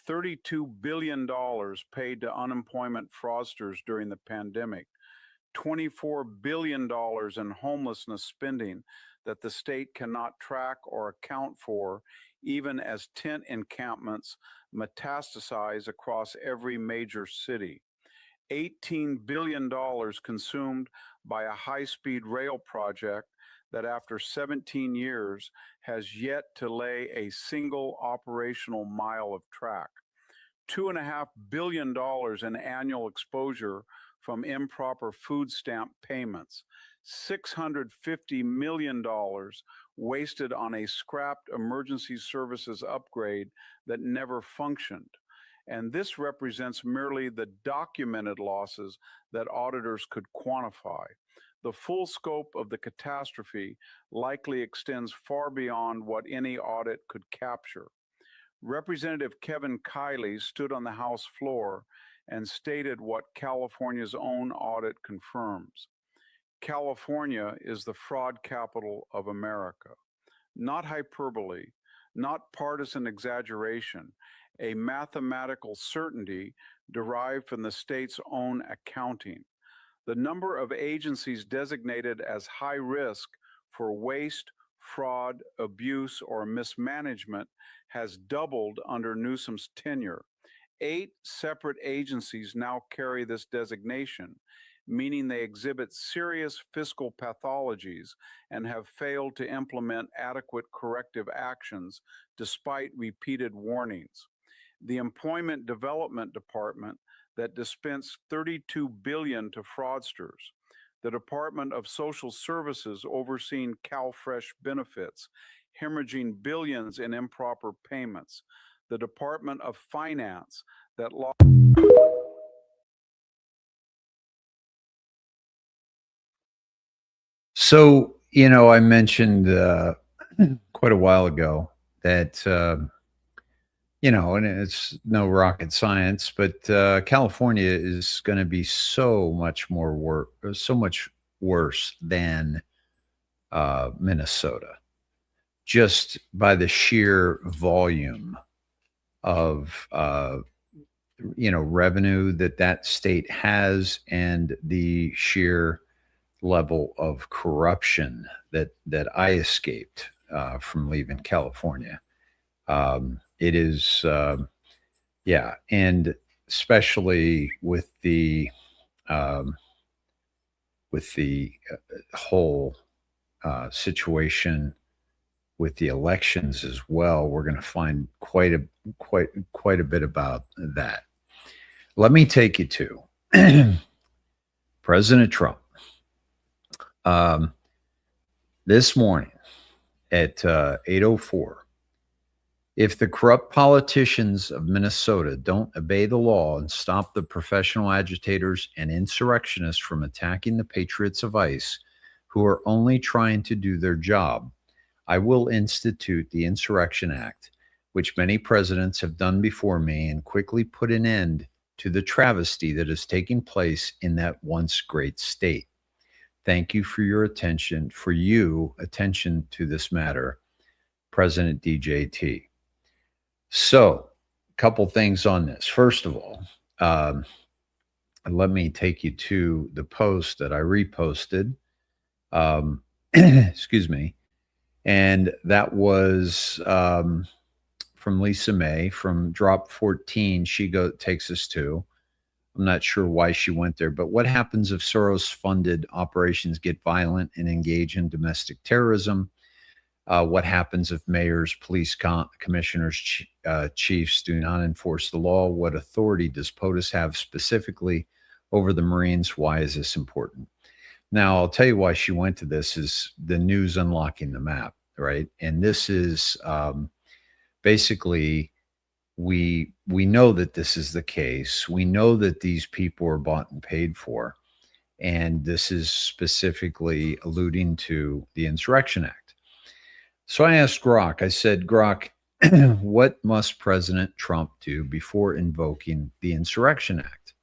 $32 billion paid to unemployment fraudsters during the pandemic, $24 billion in homelessness spending that the state cannot track or account for, even as tent encampments metastasize across every major city. $18 billion consumed by a high-speed rail project that after 17 years has yet to lay a single operational mile of track. $2.5 billion in annual exposure from improper food stamp payments. $650 million wasted on a scrapped emergency services upgrade that never functioned. And this represents merely the documented losses that auditors could quantify. The full scope of the catastrophe likely extends far beyond what any audit could capture. Representative Kevin Kiley stood on the House floor and stated what California's own audit confirms. California is the fraud capital of America. Not hyperbole, not partisan exaggeration, a mathematical certainty derived from the state's own accounting. The number of agencies designated as high risk for waste, fraud, abuse, or mismanagement has doubled under Newsom's tenure. 8 separate agencies now carry this designation, meaning they exhibit serious fiscal pathologies and have failed to implement adequate corrective actions despite repeated warnings. The Employment Development Department that dispensed $32 billion to fraudsters, the Department of Social Services overseeing CalFresh benefits, hemorrhaging billions in improper payments, the Department of Finance that lost. So, I mentioned quite a while ago that, and it's no rocket science, but California is going to be so much worse than Minnesota, just by the sheer volume of revenue that state has, and the sheer level of corruption that I escaped from leaving California. It is, and especially with the whole situation with the elections as well. We're going to find quite a bit about that. Let me take you to President Trump. This morning at 8:04, if the corrupt politicians of Minnesota don't obey the law and stop the professional agitators and insurrectionists from attacking the patriots of ICE, who are only trying to do their job, I will institute the Insurrection Act, which many presidents have done before me, and quickly put an end to the travesty that is taking place in that once great state. Thank you for your attention, to this matter, President DJT. So, a couple things on this. First of all, let me take you to the post that I reposted. Excuse me. And that was from Lisa May from Drop 14. She takes us to. I'm not sure why she went there, but what happens if Soros-funded operations get violent and engage in domestic terrorism? What happens if mayors, police commissioners, chiefs do not enforce the law? What authority does POTUS have specifically over the Marines? Why is this important? Now, I'll tell you why she went to this is the news unlocking the map, right? And this is basically, we know that this is the case. We know that these people are bought and paid for. And this is specifically alluding to the Insurrection Act. So I asked Grok, I said, Grok, what must President Trump do before invoking the Insurrection Act?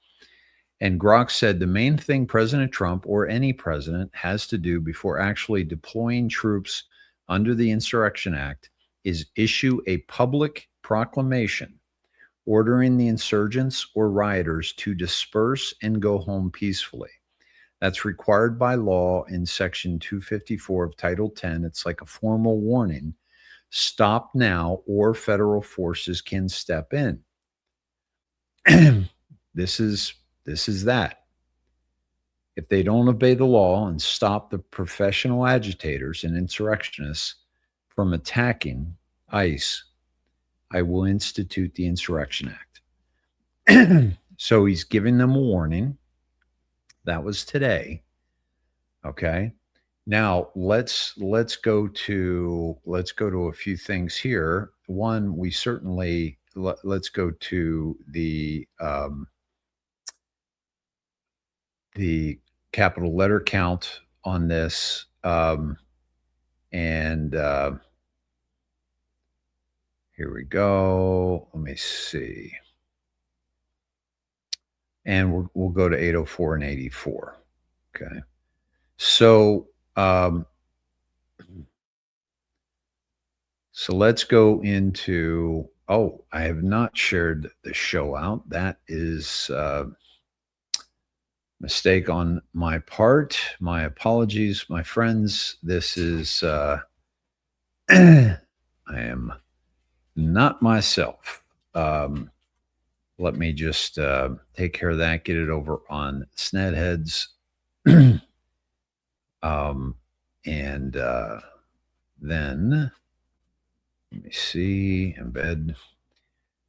And Grok said the main thing President Trump or any president has to do before actually deploying troops under the Insurrection Act is issue a public proclamation ordering the insurgents or rioters to disperse and go home peacefully. That's required by law in Section 254 of Title 10. It's like a formal warning. Stop now or federal forces can step in. This is that. If they don't obey the law and stop the professional agitators and insurrectionists from attacking ICE, I will institute the Insurrection Act. So he's giving them a warning. That was today. Okay. Now let's go to a few things here. One, we certainly let's go to the capital letter count on this, and Here we go. Let me see. And we'll go to 804 and 84. Okay. So, so let's go into, oh, I have not shared the show out. That is a mistake on my part. My apologies, my friends. This is, I am not myself. Let me just take care of that, get it over on Snedheads. And then let me see, embed.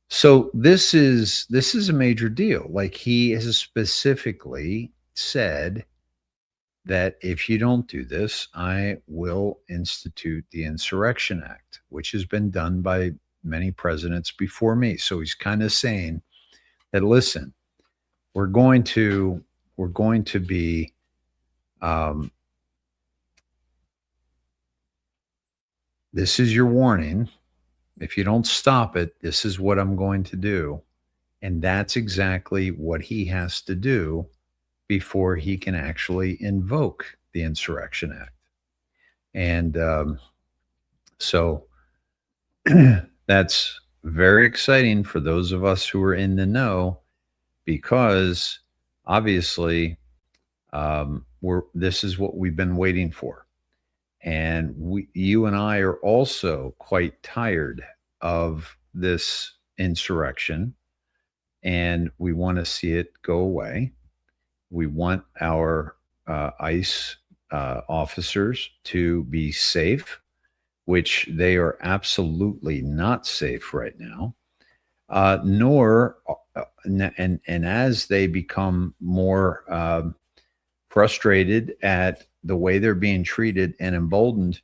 So this is a major deal. Like, he has specifically said that if you don't do this, I will institute the Insurrection Act, which has been done by many presidents before me. So he's kind of saying that, listen, we're going to be this is your warning. If you don't stop it, this is what I'm going to do. And that's exactly what he has to do before he can actually invoke the Insurrection Act. And so that's very exciting for those of us who are in the know, because obviously this is what we've been waiting for. And you and I are also quite tired of this insurrection, and we want to see it go away. We want our ICE officers to be safe, which they are absolutely not safe right now. And as they become more frustrated at the way they're being treated and emboldened,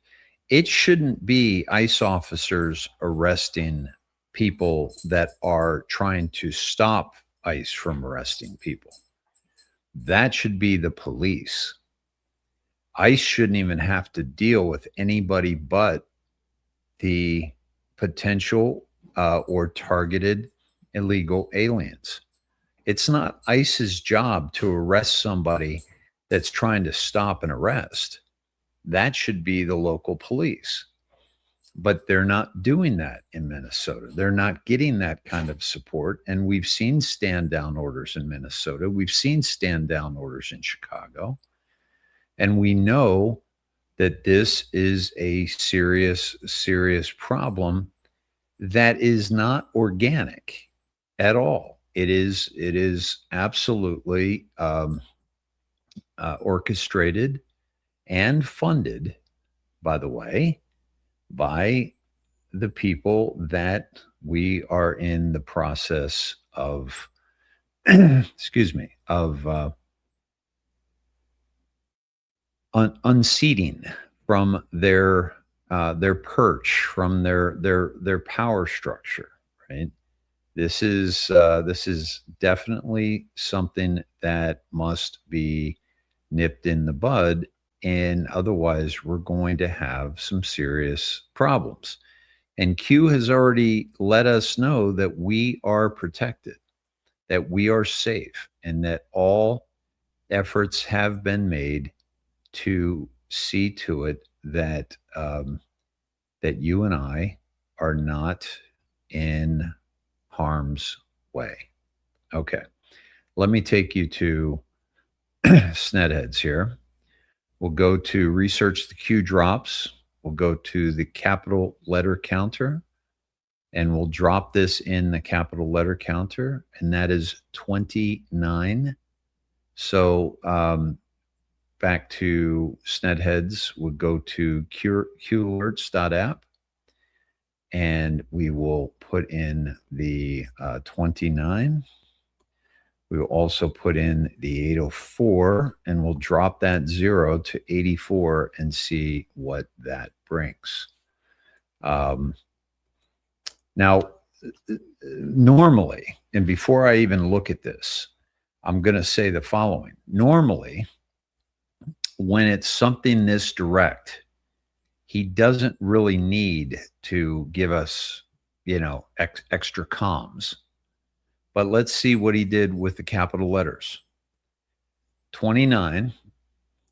it shouldn't be ICE officers arresting people that are trying to stop ICE from arresting people. That should be the police. ICE shouldn't even have to deal with anybody but the potential or targeted illegal aliens. It's not ICE's job to arrest somebody that's trying to stop an arrest. That should be the local police. But they're not doing that in Minnesota. They're not getting that kind of support. And we've seen stand down orders in Minnesota. We've seen stand down orders in Chicago. And we know that this is a serious, serious problem that is not organic at all. It is absolutely orchestrated and funded, by the way, by the people that we are in the process of, unseating from their perch, from their power structure, right? This is definitely something that must be nipped in the bud, and otherwise we're going to have some serious problems. And Q has already let us know that we are protected, that we are safe, and that all efforts have been made to see to it that that you and I are not in harm's way. Okay, let me take you to Snedheads here. We'll go to research the Q drops. We'll go to the capital letter counter, and we'll drop this in the capital letter counter, and that is 29. So back to Snedheads, we'll go to qalerts.app, and we will put in the 29. We will also put in the 804, and we'll drop that 0 to 84 and see what that brings. Now, normally, and before I even look at this, I'm going to say the following. Normally, when it's something this direct, he doesn't really need to give us extra comms. But let's see what he did with the capital letters. 29,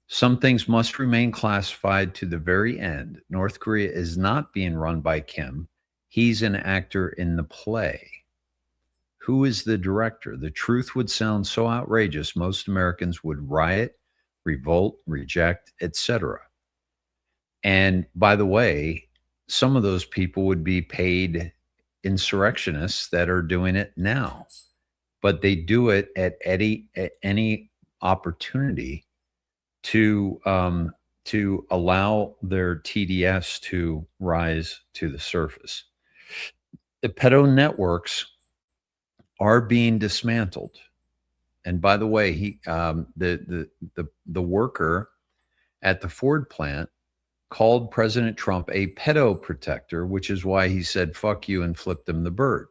some things must remain classified to the very end. North Korea is not being run by Kim. He's an actor in the play. Who is the director? The truth would sound so outrageous, most Americans would riot, revolt, reject, etc. And by the way, some of those people would be paid insurrectionists that are doing it now, but they do it at any opportunity to allow their TDS to rise to the surface. The pedo networks are being dismantled. And by the way, the worker at the Ford plant called President Trump a pedo protector, which is why he said, fuck you, and flipped him the bird.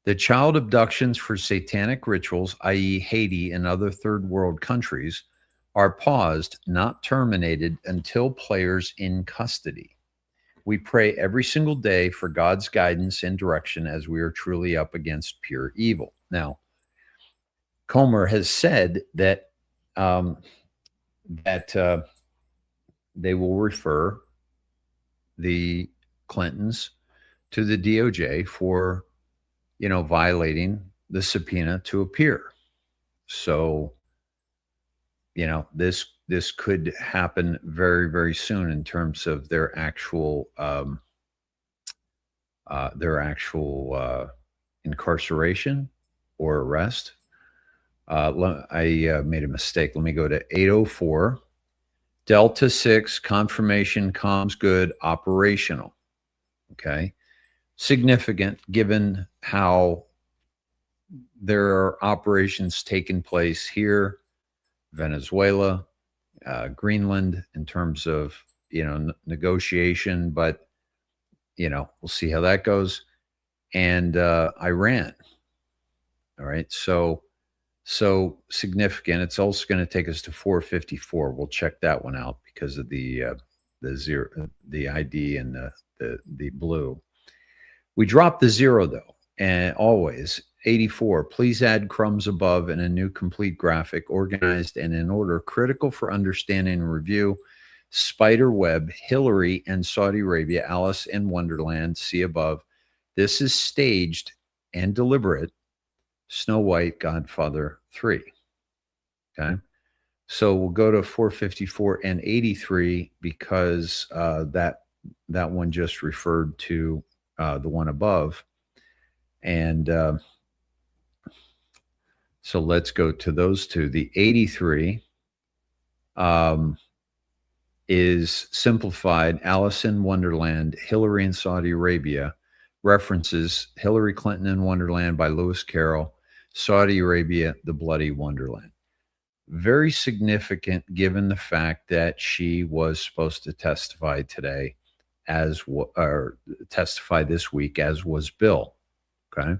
The child abductions for satanic rituals, i.e. Haiti and other third world countries, are paused, not terminated, until players in custody. We pray every single day for God's guidance and direction as we are truly up against pure evil. Now, Comer has said that they will refer the Clintons to the DOJ for, violating the subpoena to appear. So, this could happen very, very soon in terms of their actual incarceration or arrest. I made a mistake. Let me go to 804. Delta 6 confirmation comms good operational. Okay. Significant given how there are operations taking place here, Venezuela, Greenland in terms of, negotiation, but, we'll see how that goes. And Iran. All right. So significant. It's also going to take us to 454. We'll check that one out because of the zero, the ID and the blue. We dropped the zero though, and always 84. Please add crumbs above in a new complete graphic, organized and in order, critical for understanding and review. Spider web, Hillary and Saudi Arabia, Alice in Wonderland. See above. This is staged and deliberate. Snow White, Godfather 3. Okay. So we'll go to 454 and 83 because that one just referred to the one above. And so let's go to those two. The 83 is simplified. Alice in Wonderland, Hillary in Saudi Arabia, references Hillary Clinton in Wonderland by Lewis Carroll, Saudi Arabia, the Bloody Wonderland. Very significant given the fact that she was supposed to testify today or testify this week, as was Bill. Okay.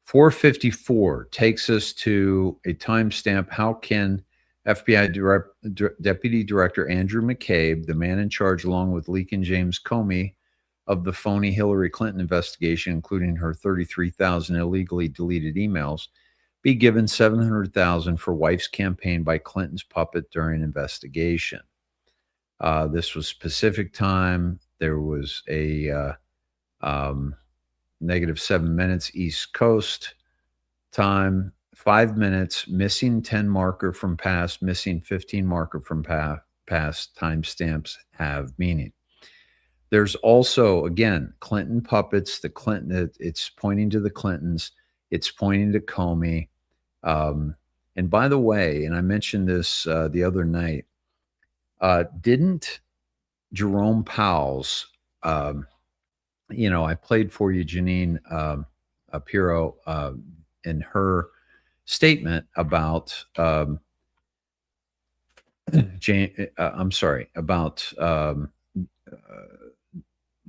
454 takes us to a timestamp. How can FBI Deputy Director Andrew McCabe, the man in charge along with Leak and James Comey of the phony Hillary Clinton investigation, including her 33,000 illegally deleted emails, be given $700,000 for wife's campaign by Clinton's puppet during investigation? This was Pacific time. There was a -7 minutes East Coast time, 5 minutes, missing 10 marker from past, missing 15 marker from past. Timestamps have meaning. There's also, again, Clinton puppets, it's pointing to the Clintons, it's pointing to Comey. And by the way, and I mentioned this the other night, didn't Jerome Powell's, I played for you Janine Apiro in her statement about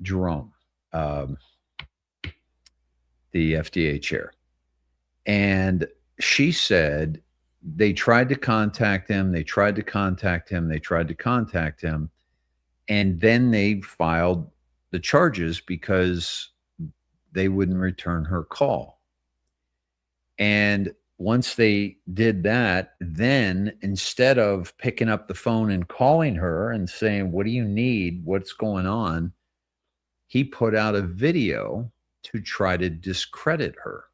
Jerome, the FDA chair. And she said they tried to contact him, and then they filed the charges because they wouldn't return her call. And once they did that, then instead of picking up the phone and calling her and saying, what do you need? What's going on? He put out a video to try to discredit her.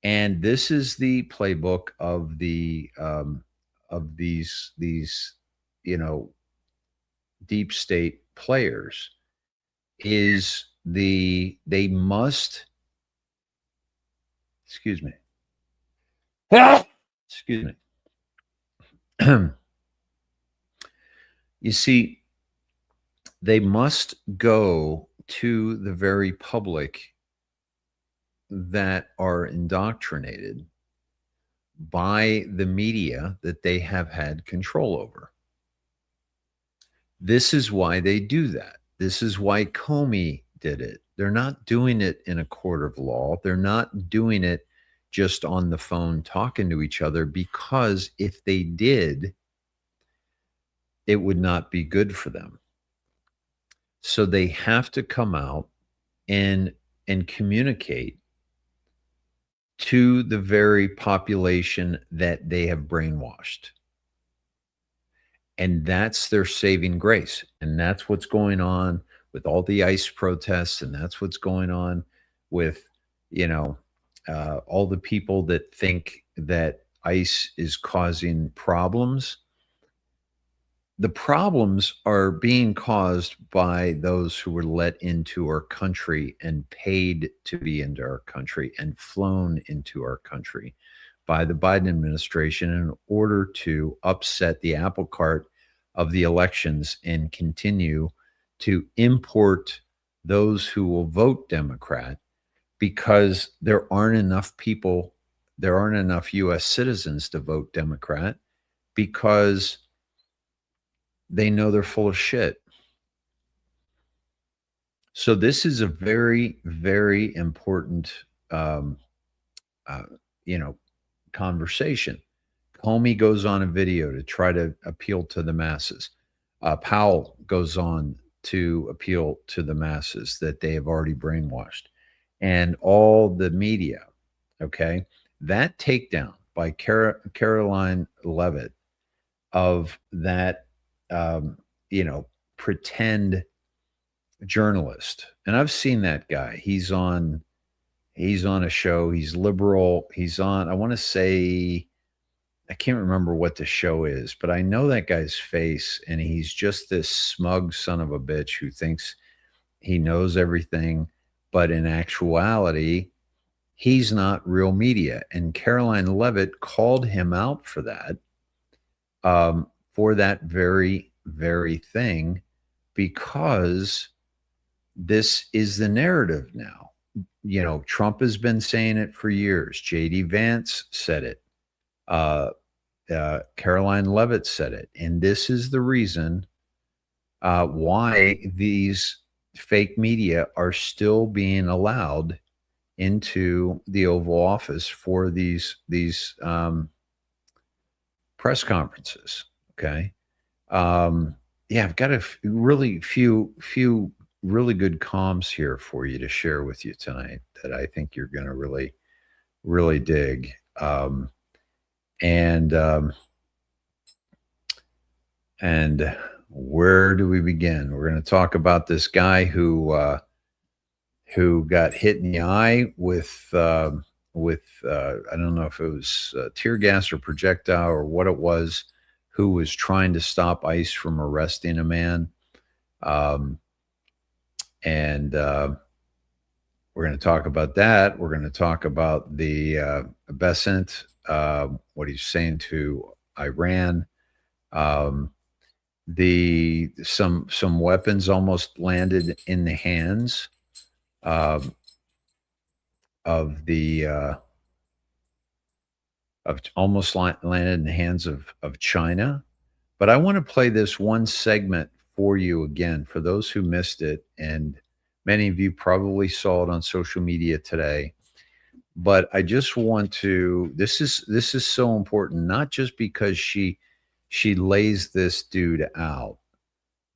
And this is the playbook of the of these deep state players. Is they must, excuse me. Excuse me. You see, they must go to the very public that are indoctrinated by the media that they have had control over. This is why they do that. This is why Comey did it. They're not doing it in a court of law. They're not doing it just on the phone talking to each other, because if they did, it would not be good for them. So they have to come out and communicate to the very population that they have brainwashed. And that's their saving grace. And that's what's going on with all the ICE protests. And that's what's going on with, all the people that think that ICE is causing problems. The problems are being caused by those who were let into our country and paid to be into our country and flown into our country by the Biden administration in order to upset the apple cart of the elections and continue to import those who will vote Democrat, because there aren't enough people, there aren't enough US citizens to vote Democrat, because they know they're full of shit. So this is a very, very important, conversation. Comey goes on a video to try to appeal to the masses. Powell goes on to appeal to the masses that they have already brainwashed. And all the media, okay? That takedown by Caroline Leavitt of that pretend journalist. And I've seen that guy. He's on a show. He's liberal. He's on, I want to say, I can't remember what the show is, but I know that guy's face, and he's just this smug son of a bitch who thinks he knows everything, but in actuality, he's not real media. And Caroline Leavitt called him out for that. For that very, very thing, because this is the narrative now. Trump has been saying it for years. J.D. Vance said it. Caroline Leavitt said it. And this is the reason why these fake media are still being allowed into the Oval Office for these press conferences. Okay. I've got a really few really good comms here for you to share with you tonight that I think you're going to really, really dig. And where do we begin? We're going to talk about this guy who got hit in the eye with I don't know if it was tear gas or projectile or what it was, who was trying to stop ICE from arresting a man. We're going to talk about that. We're going to talk about the Besant, what he's saying to Iran. Some weapons almost landed in the hands of almost landed in the hands of China. But I want to play this one segment for you again, for those who missed it, and many of you probably saw it on social media today. But I just want to, this is so important, not just because she lays this dude out,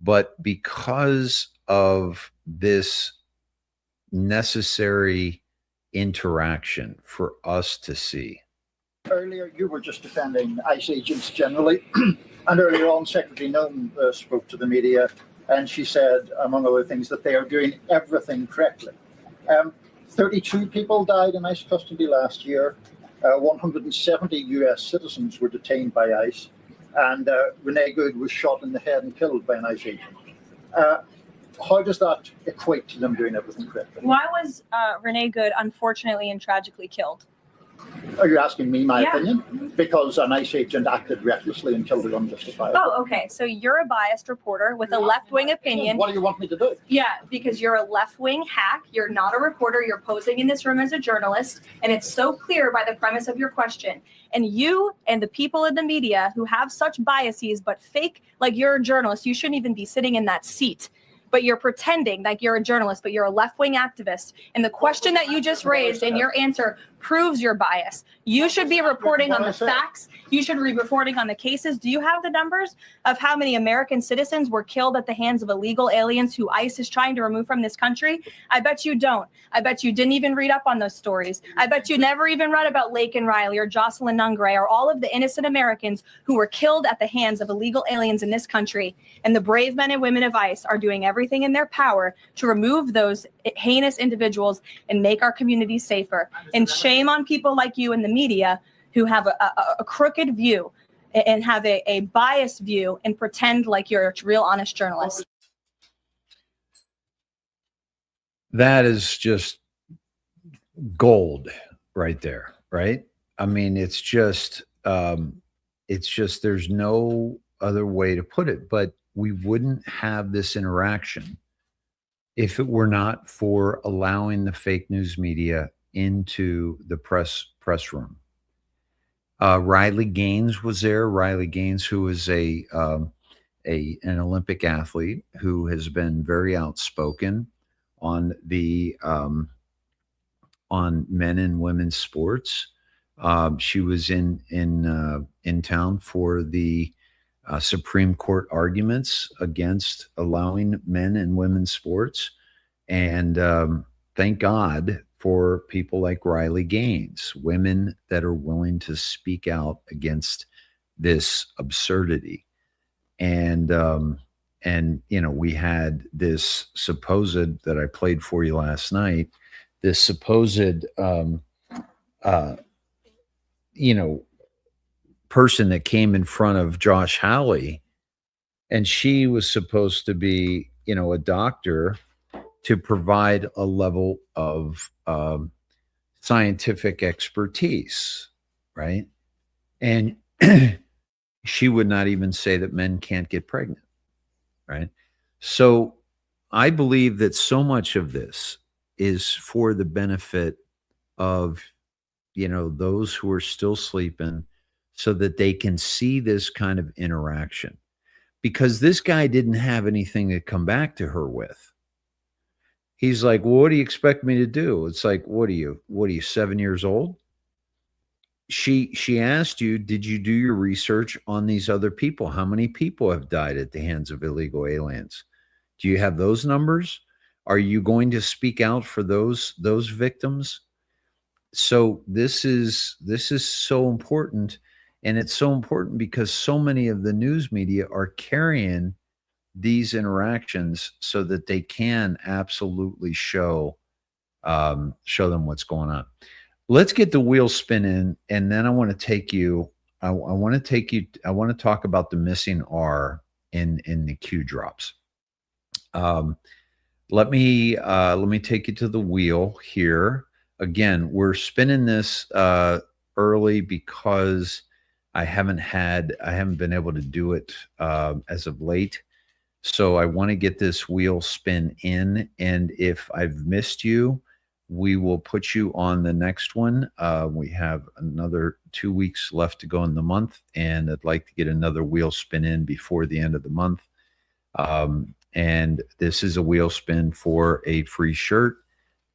but because of this necessary interaction for us to see. Earlier, you were just defending ICE agents generally, and earlier on, Secretary Nome spoke to the media, and she said, among other things, that they are doing everything correctly. 32 people died in ICE custody last year. 170 US citizens were detained by ICE, and Renee Good was shot in the head and killed by an ICE agent. How does that equate to them doing everything correctly? Why was Renee Good unfortunately and tragically killed? Are you asking me my opinion? Because an ICE agent acted recklessly and killed her unjustifiably. Oh, okay. So you're a biased reporter with a left-wing opinion. What do you want me to do? Yeah, because you're a left-wing hack. You're not a reporter. You're posing in this room as a journalist. And it's so clear by the premise of your question. And you and the people in the media who have such biases but fake like you're a journalist, you shouldn't even be sitting in that seat. But you're pretending like you're a journalist, but you're a left-wing activist. And the question that you just raised and your answer proves your bias. You should be reporting on the facts. You should be reporting on the cases. Do you have the numbers of how many American citizens were killed at the hands of illegal aliens who ICE is trying to remove from this country? I bet you don't. I bet you didn't even read up on those stories. I bet you never even read about Laken Riley or Jocelyn Nungray or all of the innocent Americans who were killed at the hands of illegal aliens in this country. And the brave men and women of ICE are doing everything in their power to remove those heinous individuals and make our communities safer. And shame on people like you in the media who have a crooked view and have a biased view and pretend like you're a real honest journalist. That is just gold right there, right? I mean, it's just there's no other way to put it, but we wouldn't have this interaction if it were not for allowing the fake news media into the press room. Riley Gaines was there. Riley Gaines, who is an Olympic athlete who has been very outspoken on the on men and women's sports. She was in town for the Supreme Court arguments against allowing men and women's sports, and thank God for people like Riley Gaines, women that are willing to speak out against this absurdity. And you know, we had this supposed, that I played for you last night, this supposed you know, person that came in front of Josh Hawley, and she was supposed to be, you know, a doctor to provide a level of scientific expertise, right? And she would not even say that men can't get pregnant, right? So I believe that so much of this is for the benefit of, you know, those who are still sleeping, so that they can see this kind of interaction. Because this guy didn't have anything to come back to her with. He's like, well, what do you expect me to do? It's like, what are you 7 years old? She asked you, did you do your research on these other people? How many people have died at the hands of illegal aliens? Do you have those numbers? Are you going to speak out for those victims? So this is so important, and it's so important because so many of the news media are carrying these interactions so that they can absolutely show them what's going on. Let's get the wheel spinning, and then I want to take you. I want to talk about the missing R in the Q drops. Let me take you to the wheel here. Again, we're spinning this early because I haven't been able to do it as of late. So I want to get this wheel spin in, and if I've missed you, we will put you on the next one. We have another 2 weeks left to go in the month, and I'd like to get another wheel spin in before the end of the month. And this is a wheel spin for a free shirt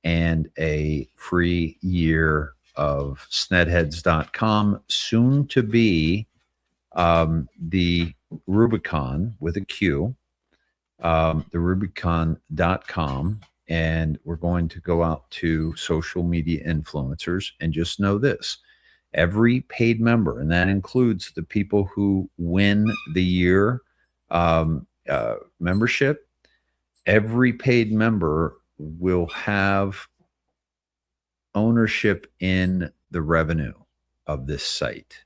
and a free year of snedheads.com, soon to be the Rubicon with a Q. therubicon.com, and we're going to go out to social media influencers. And just know this: every paid member, and that includes the people who win the year membership, every paid member will have ownership in the revenue of this site.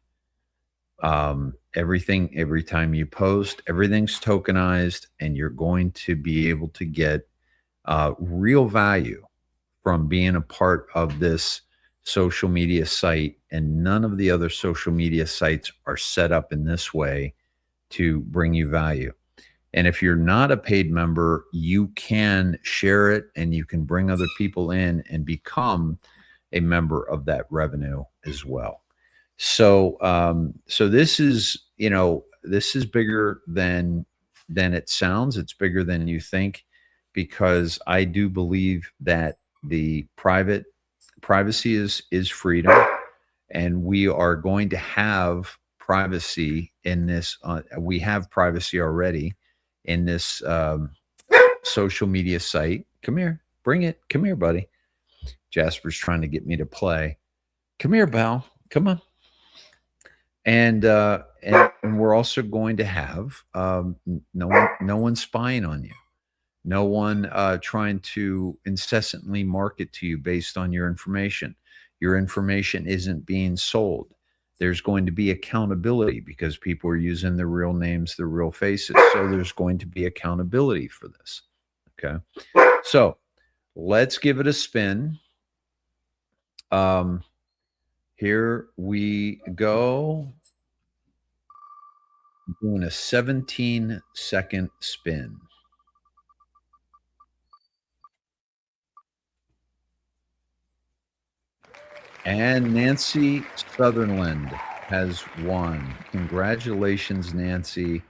Every time you post, everything's tokenized, and you're going to be able to get real value from being a part of this social media site. And none of the other social media sites are set up in this way to bring you value. And if you're not a paid member, you can share it, and you can bring other people in and become a member of that revenue as well. So, so this is, this is bigger than it sounds. It's bigger than you think, because I do believe that the privacy is freedom, and we are going to have privacy in this. We have privacy already in this social media site. Come here, bring it. Come here, buddy. Jasper's trying to get me to play. Come here, Belle. Come on. And we're also going to have no one spying on you, no one trying to incessantly market to you based on your information. Your information isn't being sold. There's going to be accountability, because people are using their real names, their real faces. So there's going to be accountability for this. Okay. So let's give it a spin. Here we go. Doing a 17-second spin. And Nancy Sutherland has won. Congratulations, Nancy.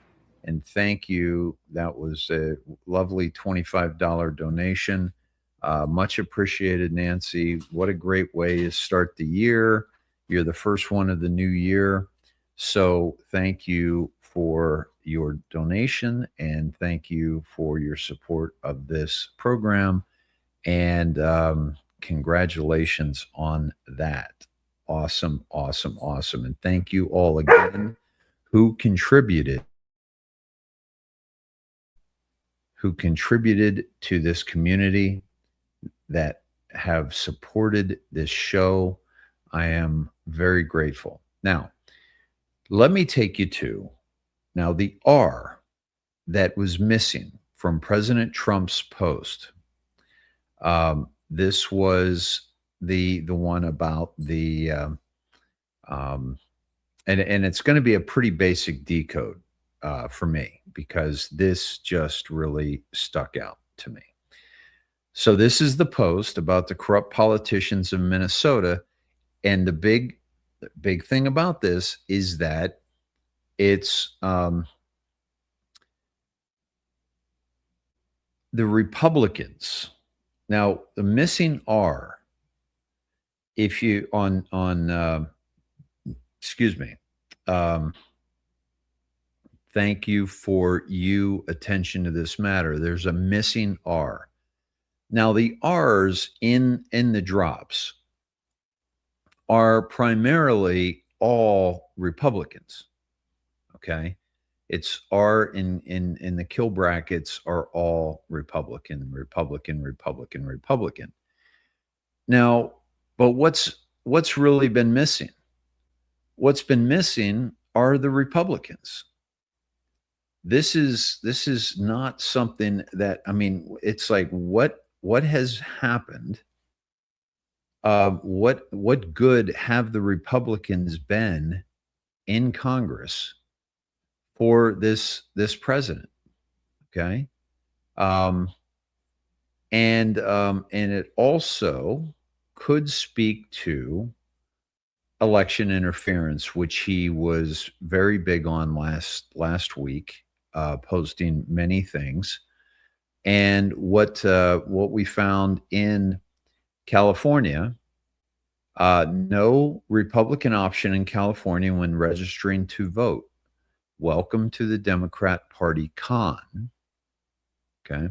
And thank you. That was a lovely $25 donation. Much appreciated, Nancy. What a great way to start the year. You're the first one of the new year. So thank you for your donation, and thank you for your support of this program. And congratulations on that. Awesome, awesome, awesome. And thank you all again who contributed to this community, that have supported this show. I am very grateful. Now, let me take you to the R that was missing from President Trump's post. This was the one about the and it's going to be a pretty basic decode for me, because this just really stuck out to me. So this is the post about the corrupt politicians of Minnesota, and the big thing about this is that it's the Republicans. Now, the missing R, if you excuse me, thank you for attention to this matter. There's a missing R. Now, the R's in the drops are primarily all Republicans. Okay. It's R in the kill brackets are all Republican. Now, but what's really been missing? What's been missing are the Republicans. This is not something that, I mean, it's like what has happened? What good have the Republicans been in Congress for this president? Okay. And it also could speak to election interference, which he was very big on last week, posting many things. And what we found in California, no Republican option in California when registering to vote. Welcome to the Democrat Party con. Okay.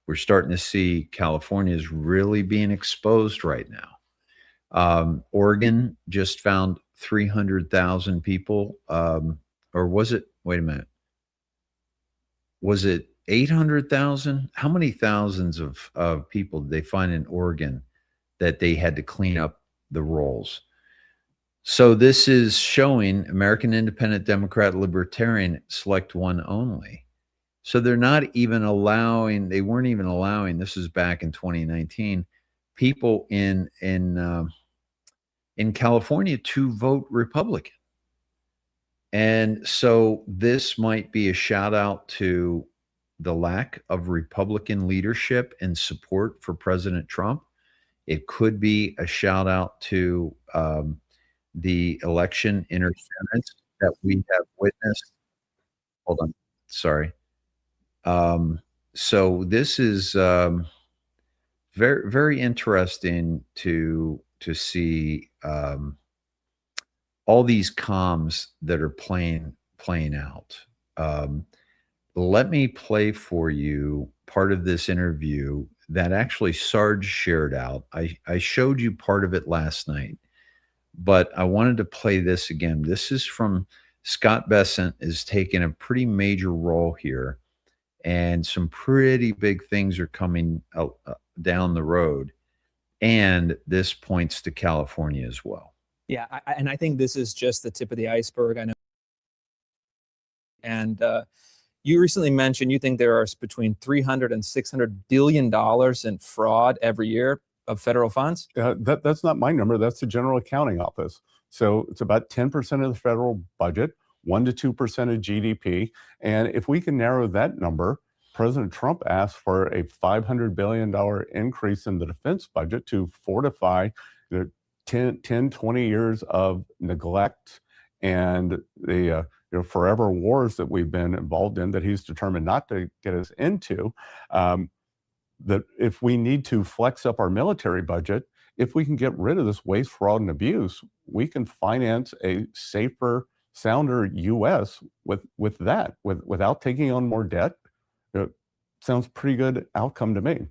We're starting to see California is really being exposed right now. Oregon just found 300,000 people, or was it, wait a minute, was it 800,000? How many thousands of people did they find in Oregon that they had to clean up the rolls? So this is showing American Independent Democrat Libertarian select one only. So they're not even allowing, they weren't even allowing, this is back in 2019, people in California to vote Republican. And so this might be a shout out to the lack of Republican leadership and support for President Trump. It could be a shout out to the election interference that we have witnessed. Hold on, sorry. So this is very, very interesting to see all these comms that are playing out. Let me play for you part of this interview that actually Sarge shared out. I showed you part of it last night, but I wanted to play this again. This is from Scott Bessent is taking a pretty major role here, and some pretty big things are coming down the road. And this points to California as well. Yeah, and I think this is just the tip of the iceberg. I know. And you recently mentioned you think there are between $300 and $600 billion in fraud every year of federal funds? That's not my number. That's the General Accounting Office. So it's about 10% of the federal budget, 1 to 2% of GDP. And if we can narrow that number, President Trump asked for a $500 billion increase in the defense budget to fortify the 10, 20 years of neglect and the forever wars that we've been involved in that he's determined not to get us into. That if we need to flex up our military budget, if we can get rid of this waste, fraud, and abuse, we can finance a safer, sounder U.S. with that, without taking on more debt. It sounds pretty good outcome to me.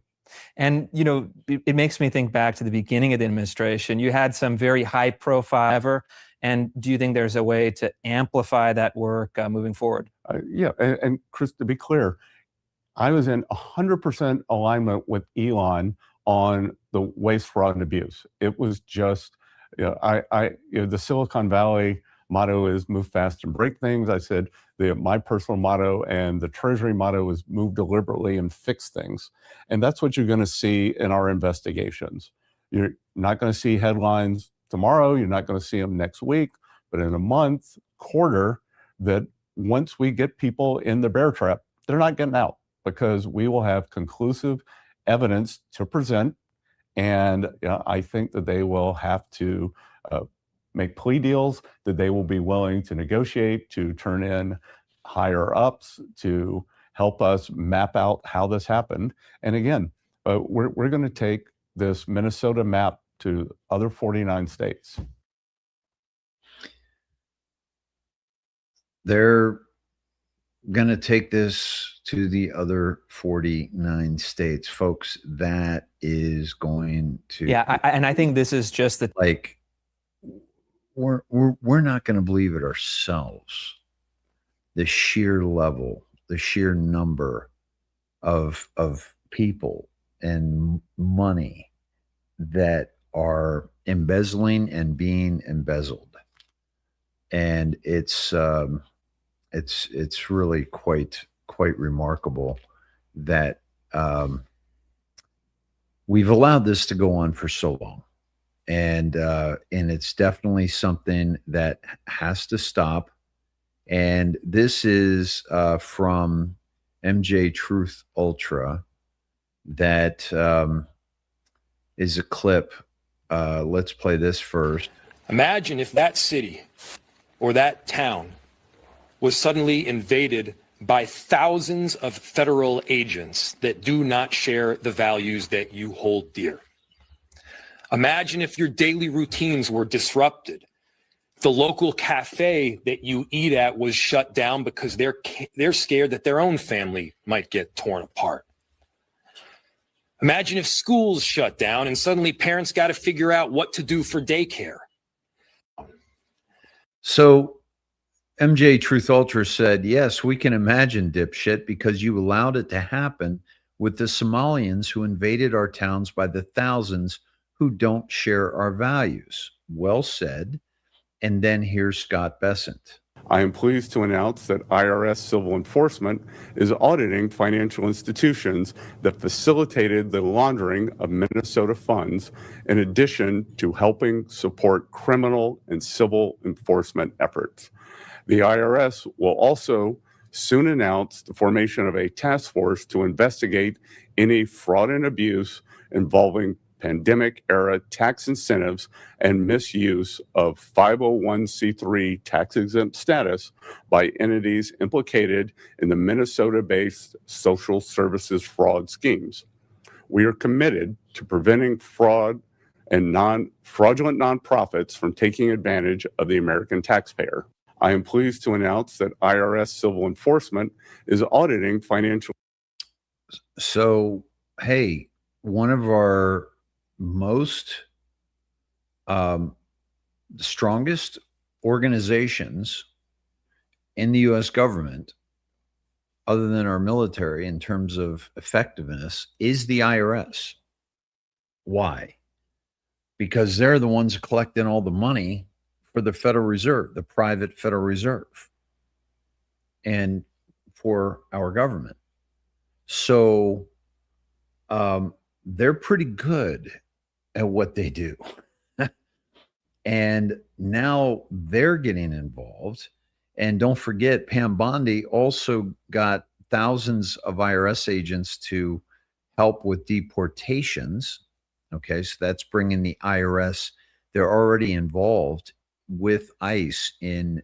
And, it makes me think back to the beginning of the administration. You had some very high profile ever. And do you think there's a way to amplify that work moving forward? Yeah. And Chris, to be clear, I was in 100% alignment with Elon on the waste, fraud, and abuse. It was just, the Silicon Valley motto is move fast and break things. I said my personal motto and the Treasury motto is move deliberately and fix things. And that's what you're going to see in our investigations. You're not going to see headlines tomorrow. You're not going to see them next week, but in a month, quarter, that once we get people in the bear trap, they're not getting out because we will have conclusive evidence to present. And I think that they will have to make plea deals, that they will be willing to negotiate, to turn in higher ups, to help us map out how this happened. And again, we're going to take this Minnesota map to other 49 states. They're going to take this to the other 49 states, folks. That is going to, and I think this is just the we're not going to believe it ourselves. The sheer level, the sheer number of people and money that are embezzling and being embezzled, and it's really quite remarkable that we've allowed this to go on for so long, and it's definitely something that has to stop. And this is from MJ Truth Ultra. That is a clip. Let's play this first. Imagine if that city or that town was suddenly invaded by thousands of federal agents that do not share the values that you hold dear. Imagine if your daily routines were disrupted. The local cafe that you eat at was shut down because they're scared that their own family might get torn apart. Imagine if schools shut down and suddenly parents got to figure out what to do for daycare. So MJ Truth Ultra said, yes, we can imagine, dipshit, because you allowed it to happen with the Somalians who invaded our towns by the thousands who don't share our values. Well said. And then here's Scott Bessent. I am pleased to announce that IRS Civil Enforcement is auditing financial institutions that facilitated the laundering of Minnesota funds, in addition to helping support criminal and civil enforcement efforts. The IRS will also soon announce the formation of a task force to investigate any fraud and abuse involving pandemic-era tax incentives and misuse of 501c3 tax-exempt status by entities implicated in the Minnesota-based social services fraud schemes. We are committed to preventing fraud and fraudulent nonprofits from taking advantage of the American taxpayer. I am pleased to announce that IRS Civil Enforcement is auditing financial. So, hey, one of our most strongest organizations in the U.S. government, other than our military in terms of effectiveness, is the IRS. Why? Because they're the ones collecting all the money for the Federal Reserve, the private Federal Reserve, and for our government. So they're pretty good at what they do. And now they're getting involved. And don't forget, Pam Bondi also got thousands of IRS agents to help with deportations. Okay, so that's bringing the IRS. They're already involved with ICE in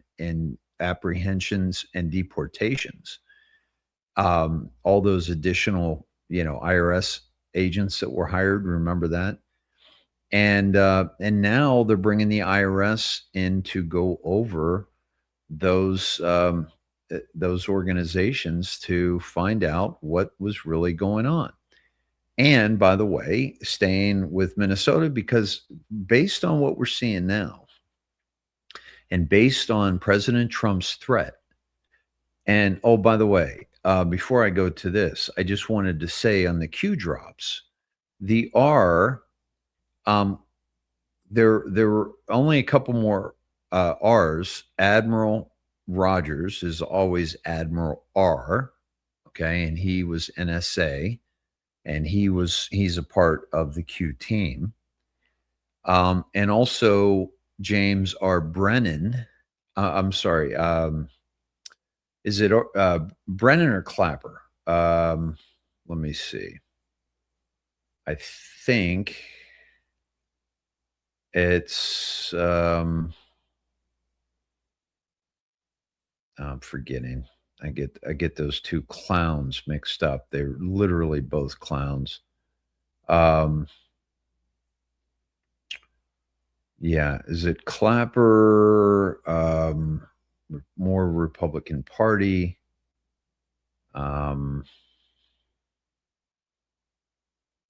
apprehensions and deportations. All those additional, IRS agents that were hired, remember that? And now they're bringing the IRS in to go over those organizations to find out what was really going on. And by the way, staying with Minnesota, because based on what we're seeing now, and based on President Trump's threat, and oh, by the way, before I go to this, I just wanted to say on the Q drops, the R, there were only a couple more R's. Admiral Rogers is always Admiral R, okay, and he was NSA, and he's a part of the Q team. And also James R. Brennan. I'm sorry. Is it Brennan or Clapper? Let me see. I think it's I'm forgetting. I get those two clowns mixed up. They're literally both clowns. Yeah, is it Clapper? More Republican Party.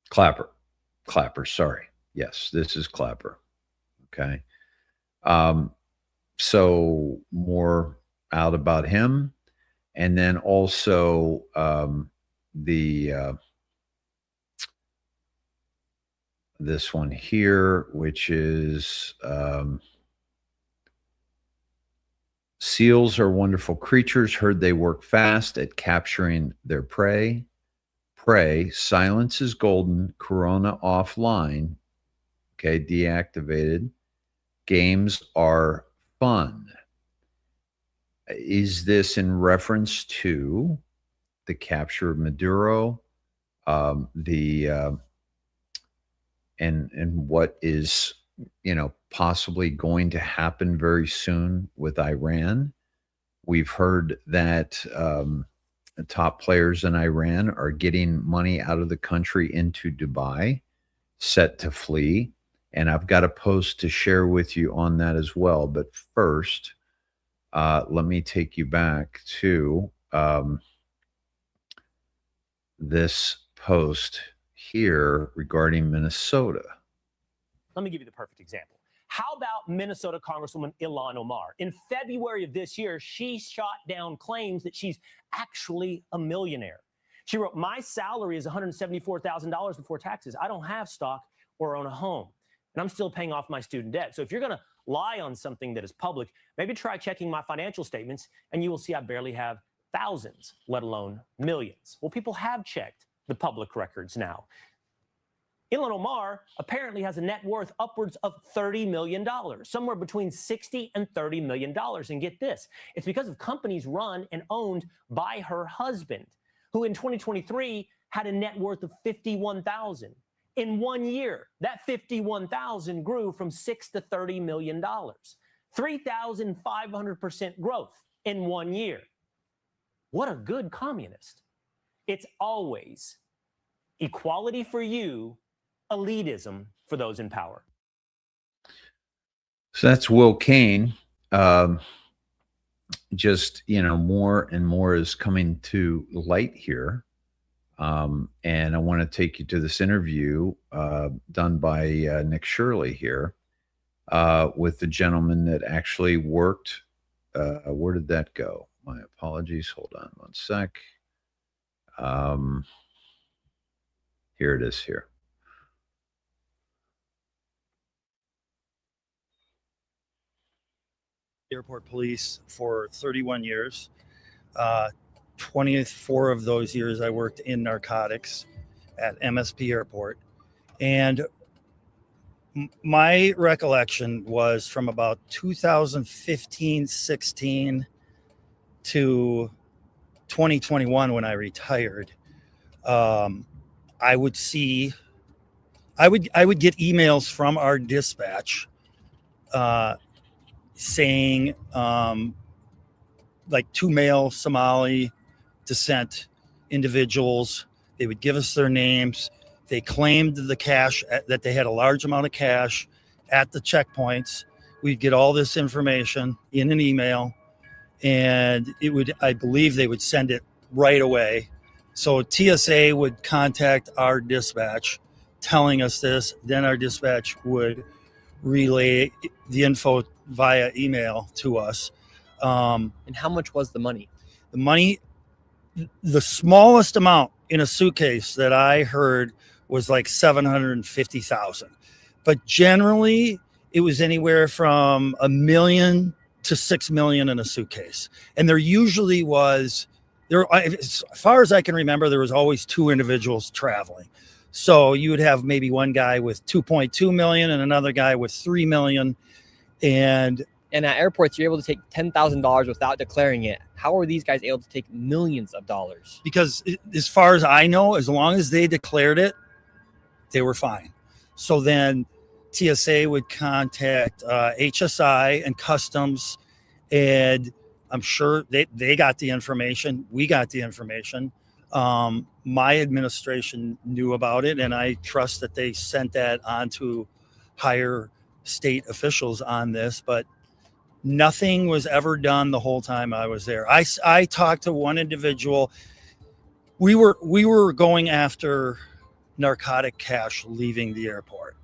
Clapper, sorry. Yes, this is Clapper. Okay. So more out about him. And then also this one here, which is seals are wonderful creatures. Heard they work fast at capturing their prey. Silence is golden. Corona offline. Okay, deactivated. Games are fun. Is this in reference to the capture of Maduro, and what is, possibly going to happen very soon with Iran? We've heard that the top players in Iran are getting money out of the country into Dubai, set to flee. And I've got a post to share with you on that as well. But first, let me take you back to this post here regarding Minnesota. Let me give you the perfect example. How about Minnesota Congresswoman Ilhan Omar? In February of this year, she shot down claims that she's actually a millionaire. She wrote, "My salary is $174,000 before taxes. I don't have stock or own a home, and I'm still paying off my student debt." So if you're going to lie on something that is public, maybe try checking my financial statements, and you will see I barely have thousands, let alone millions. Well, people have checked the public records now. Ilhan Omar apparently has a net worth upwards of $30 million, somewhere between $60 and $30 million. And get this, it's because of companies run and owned by her husband, who in 2023 had a net worth of $51,000. In 1 year, that $51,000 grew from $6 to $30 million, 3,500% growth in 1 year. What a good communist. It's always equality for you, elitism for those in power. So that's Will Kane. Just, more and more is coming to light here. And I want to take you to this interview done by Nick Shirley here with the gentleman that actually worked. Where did that go? My apologies. Hold on one sec. Here it is here. Airport police for 31 years. 24 of those years I worked in narcotics at MSP Airport. And my recollection was from about 2015-16 to 2021 when I retired. I would get emails from our dispatch saying like 2 male Somali descent individuals. They would give us their names. They claimed the cash, that they had a large amount of cash at the checkpoints. We'd get all this information in an email, and I believe they would send it right away. So TSA would contact our dispatch telling us this. Then our dispatch would relay the info via email to us. And how much was the money? The money, the smallest amount in a suitcase that I heard was like $750,000. But generally, it was anywhere from $1 million to $6 million in a suitcase. And there usually was, as far as I can remember, there was always 2 individuals traveling. So you would have maybe one guy with 2.2 million and another guy with 3 million. And at airports, you're able to take $10,000 without declaring it. How are these guys able to take millions of dollars? Because as far as I know, as long as they declared it, they were fine. So then TSA would contact HSI and Customs, and I'm sure they got the information. We got the information. My administration knew about it, and I trust that they sent that on to higher state officials on this, but nothing was ever done the whole time I was there. I talked to one individual. We were going after narcotic cash leaving the airport.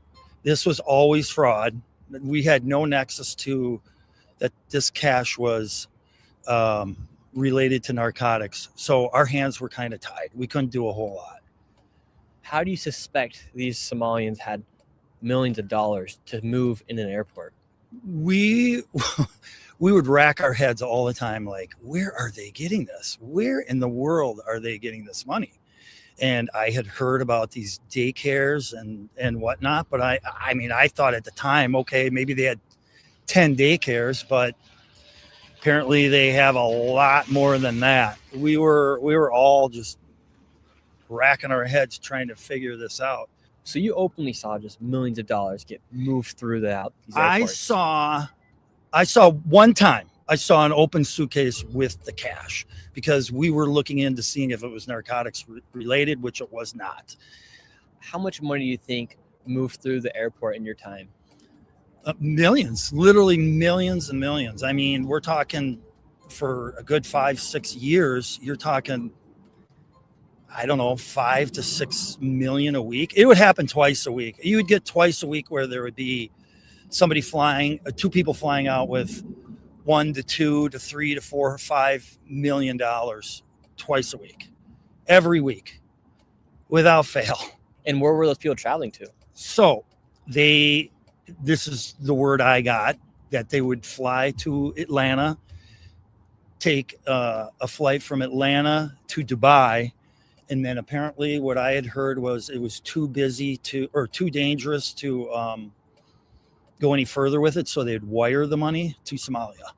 This was always fraud. We had no nexus to that this cash was related to narcotics. So our hands were kind of tied. We couldn't do a whole lot. How do you suspect these Somalians had millions of dollars to move in an airport? We would rack our heads all the time, like, where are they getting this? Where in the world are they getting this money? And I had heard about these daycares and whatnot, but I mean, I thought at the time, okay, maybe they had 10 daycares, but apparently they have a lot more than that. We were all just racking our heads trying to figure this out. So you openly saw just millions of dollars get moved through these airports. I saw one time, I saw an open suitcase with the cash because we were looking into seeing if it was narcotics related, which it was not. How much money do you think moved through the airport in your time? Millions, literally millions and millions. I mean, we're talking for a good 5-6 years, you're talking, I don't know, 5 to 6 million a week. It would happen twice a week. You would get twice a week where there would be somebody flying, two people flying out with $1 to $2 to $3 to $4 or $5 million twice a week, every week, without fail. And where were those people traveling to? So this is the word I got, that they would fly to Atlanta, take a flight from Atlanta to Dubai. And then apparently what I had heard was it was too dangerous to go any further with it. So they'd wire the money to Somalia.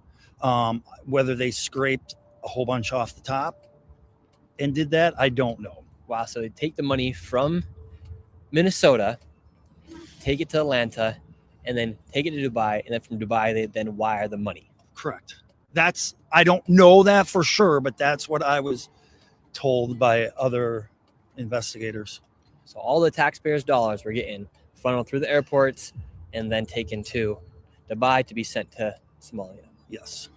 Whether they scraped a whole bunch off the top and did that, I don't know. Wow. So they take the money from Minnesota, take it to Atlanta, and then take it to Dubai. And then from Dubai, they then wire the money. Correct. I don't know that for sure, but that's what I was told by other investigators. So all the taxpayers' dollars were getting funneled through the airports and then taken to Dubai to be sent to Somalia. Yes.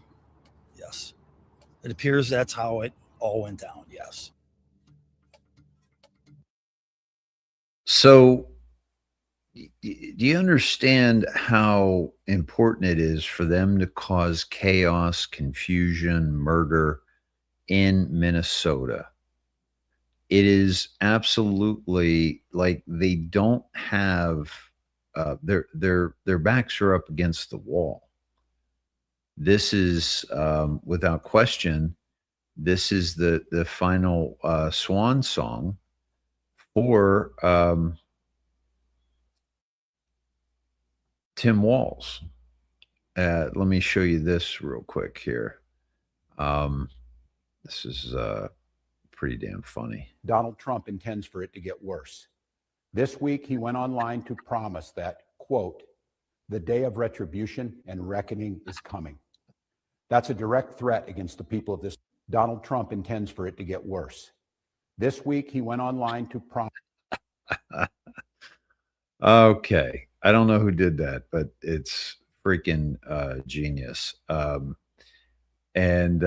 Yes. It appears that's how it all went down. Yes. So do you understand how important it is for them to cause chaos, confusion, murder in Minnesota? It is absolutely like they don't have their backs are up against the wall. This is without question, this is the final swan song for Tim Walz. Let me show you this real quick here. This is pretty damn funny. Donald Trump intends for it to get worse. This week, he went online to promise that, quote, the day of retribution and reckoning is coming. That's a direct threat against the people of this. Donald Trump intends for it to get worse. This week, he went online to promise. Okay. I don't know who did that, but it's freaking genius. And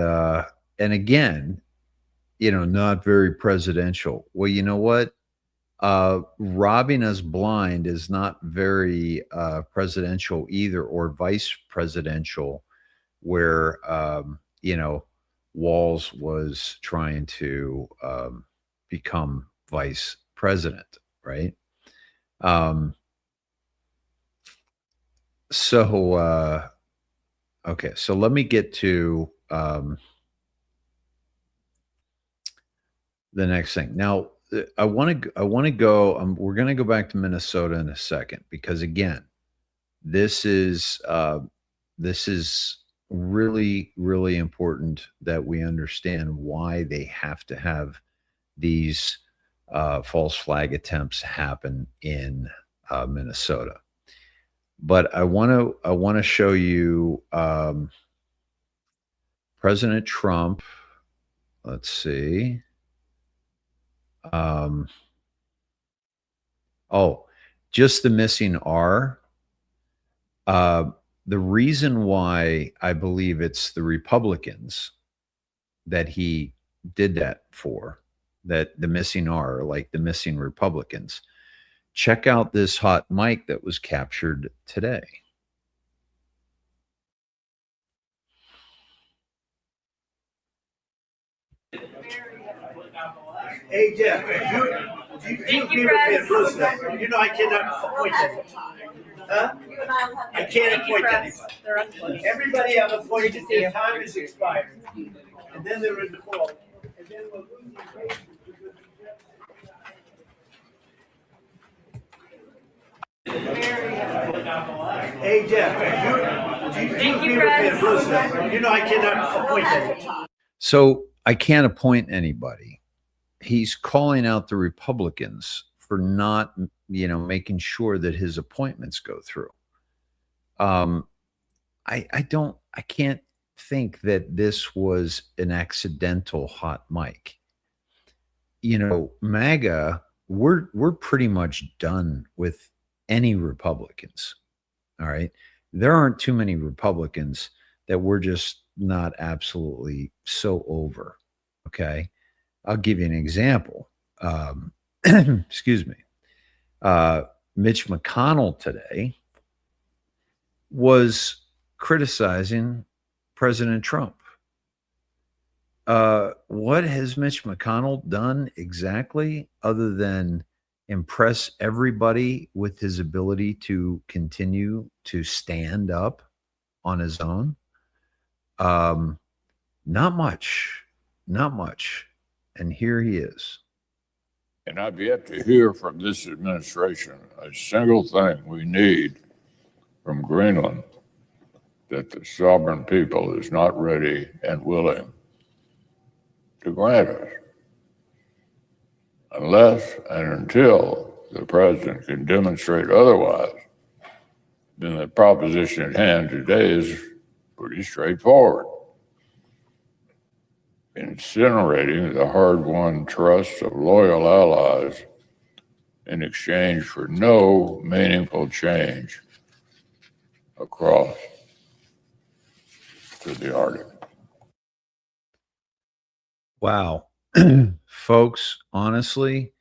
again, not very presidential. Well, you know what? Robbing us blind is not very presidential either, or vice presidential, where, Walz was trying to become vice president, right? Okay, so let me get to the next thing. Now, I want to go. We're going to go back to Minnesota in a second, because again, this is really, really important that we understand why they have to have these false flag attempts happen in Minnesota. But I want to show you President Trump. Let's see. Just the missing R. The reason why I believe it's the Republicans that he did that for, that the missing R, like the missing Republicans. Check out this hot mic that was captured today. Hey, Jeff, you agree with me on blue stuff? You know I cannot appoint anybody. Huh? I can't appoint anybody. Everybody I've appointed, their time is expired. And then they're in default. And then we're losing races. Hey, Jeff, you agree with me on blue stuff? You know I cannot appoint anybody. So I can't appoint anybody. He's calling out the Republicans for not, making sure that his appointments go through. I can't think that this was an accidental hot mic. MAGA, we're pretty much done with any Republicans. All right. There aren't too many Republicans that we're just not absolutely so over. Okay. I'll give you an example. excuse me, Mitch McConnell today was criticizing President Trump. What has Mitch McConnell done exactly other than impress everybody with his ability to continue to stand up on his own? Not much, not much. And here he is. And I've yet to hear from this administration a single thing we need from Greenland that the sovereign people is not ready and willing to grant us. Unless and until the president can demonstrate otherwise, then the proposition at hand today is pretty straightforward. Incinerating the hard-won trust of loyal allies in exchange for no meaningful change across to the Arctic. Wow. Folks, honestly,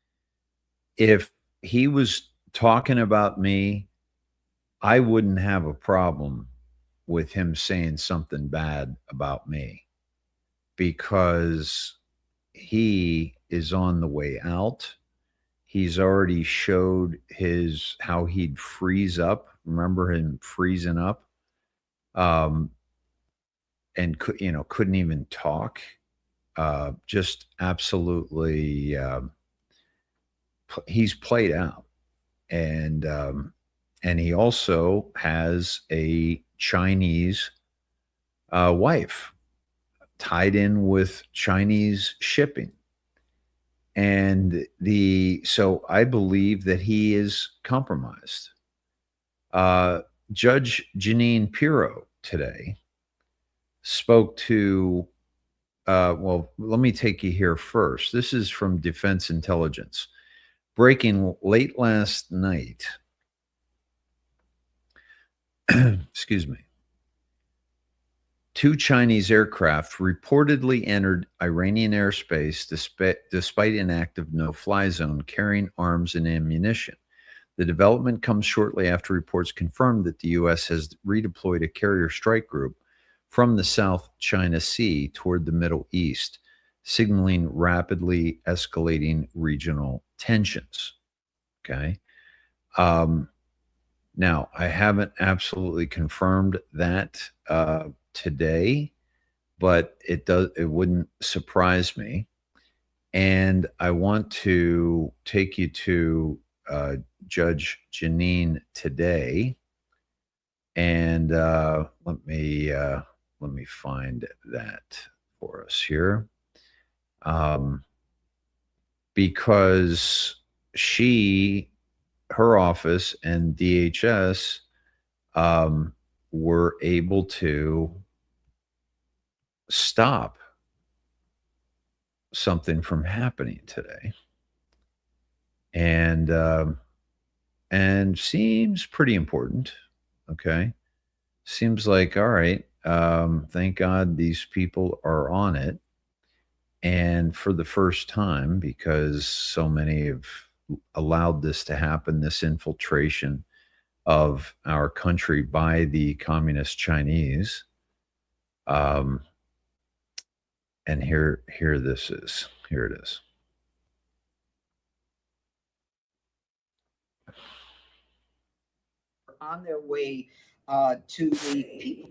if he was talking about me, I wouldn't have a problem with him saying something bad about me, because he is on the way out. He's already showed how he'd freeze up. Remember him freezing up, and couldn't even talk. Just absolutely, he's played out, and he also has a Chinese wife tied in with Chinese shipping. And so I believe that he is compromised. Judge Jeanine Pirro today spoke to, well, let me take you here first. This is from Defense Intelligence. Breaking late last night, excuse me, 2 Chinese aircraft reportedly entered Iranian airspace despite an active no-fly zone carrying arms and ammunition. The development comes shortly after reports confirmed that the U.S. has redeployed a carrier strike group from the South China Sea toward the Middle East, signaling rapidly escalating regional tensions. Okay. Now, I haven't absolutely confirmed that today, but it wouldn't surprise me. And I want to take you to Judge Jeanine today, and let me find that for us here, because her office and DHS were able to stop something from happening today, and seems pretty important. Okay, seems like, all right, thank God these people are on it, and for the first time, because so many have allowed this to happen, this infiltration of our country by the communist Chinese. And here this is. Here it is. On their way to the people.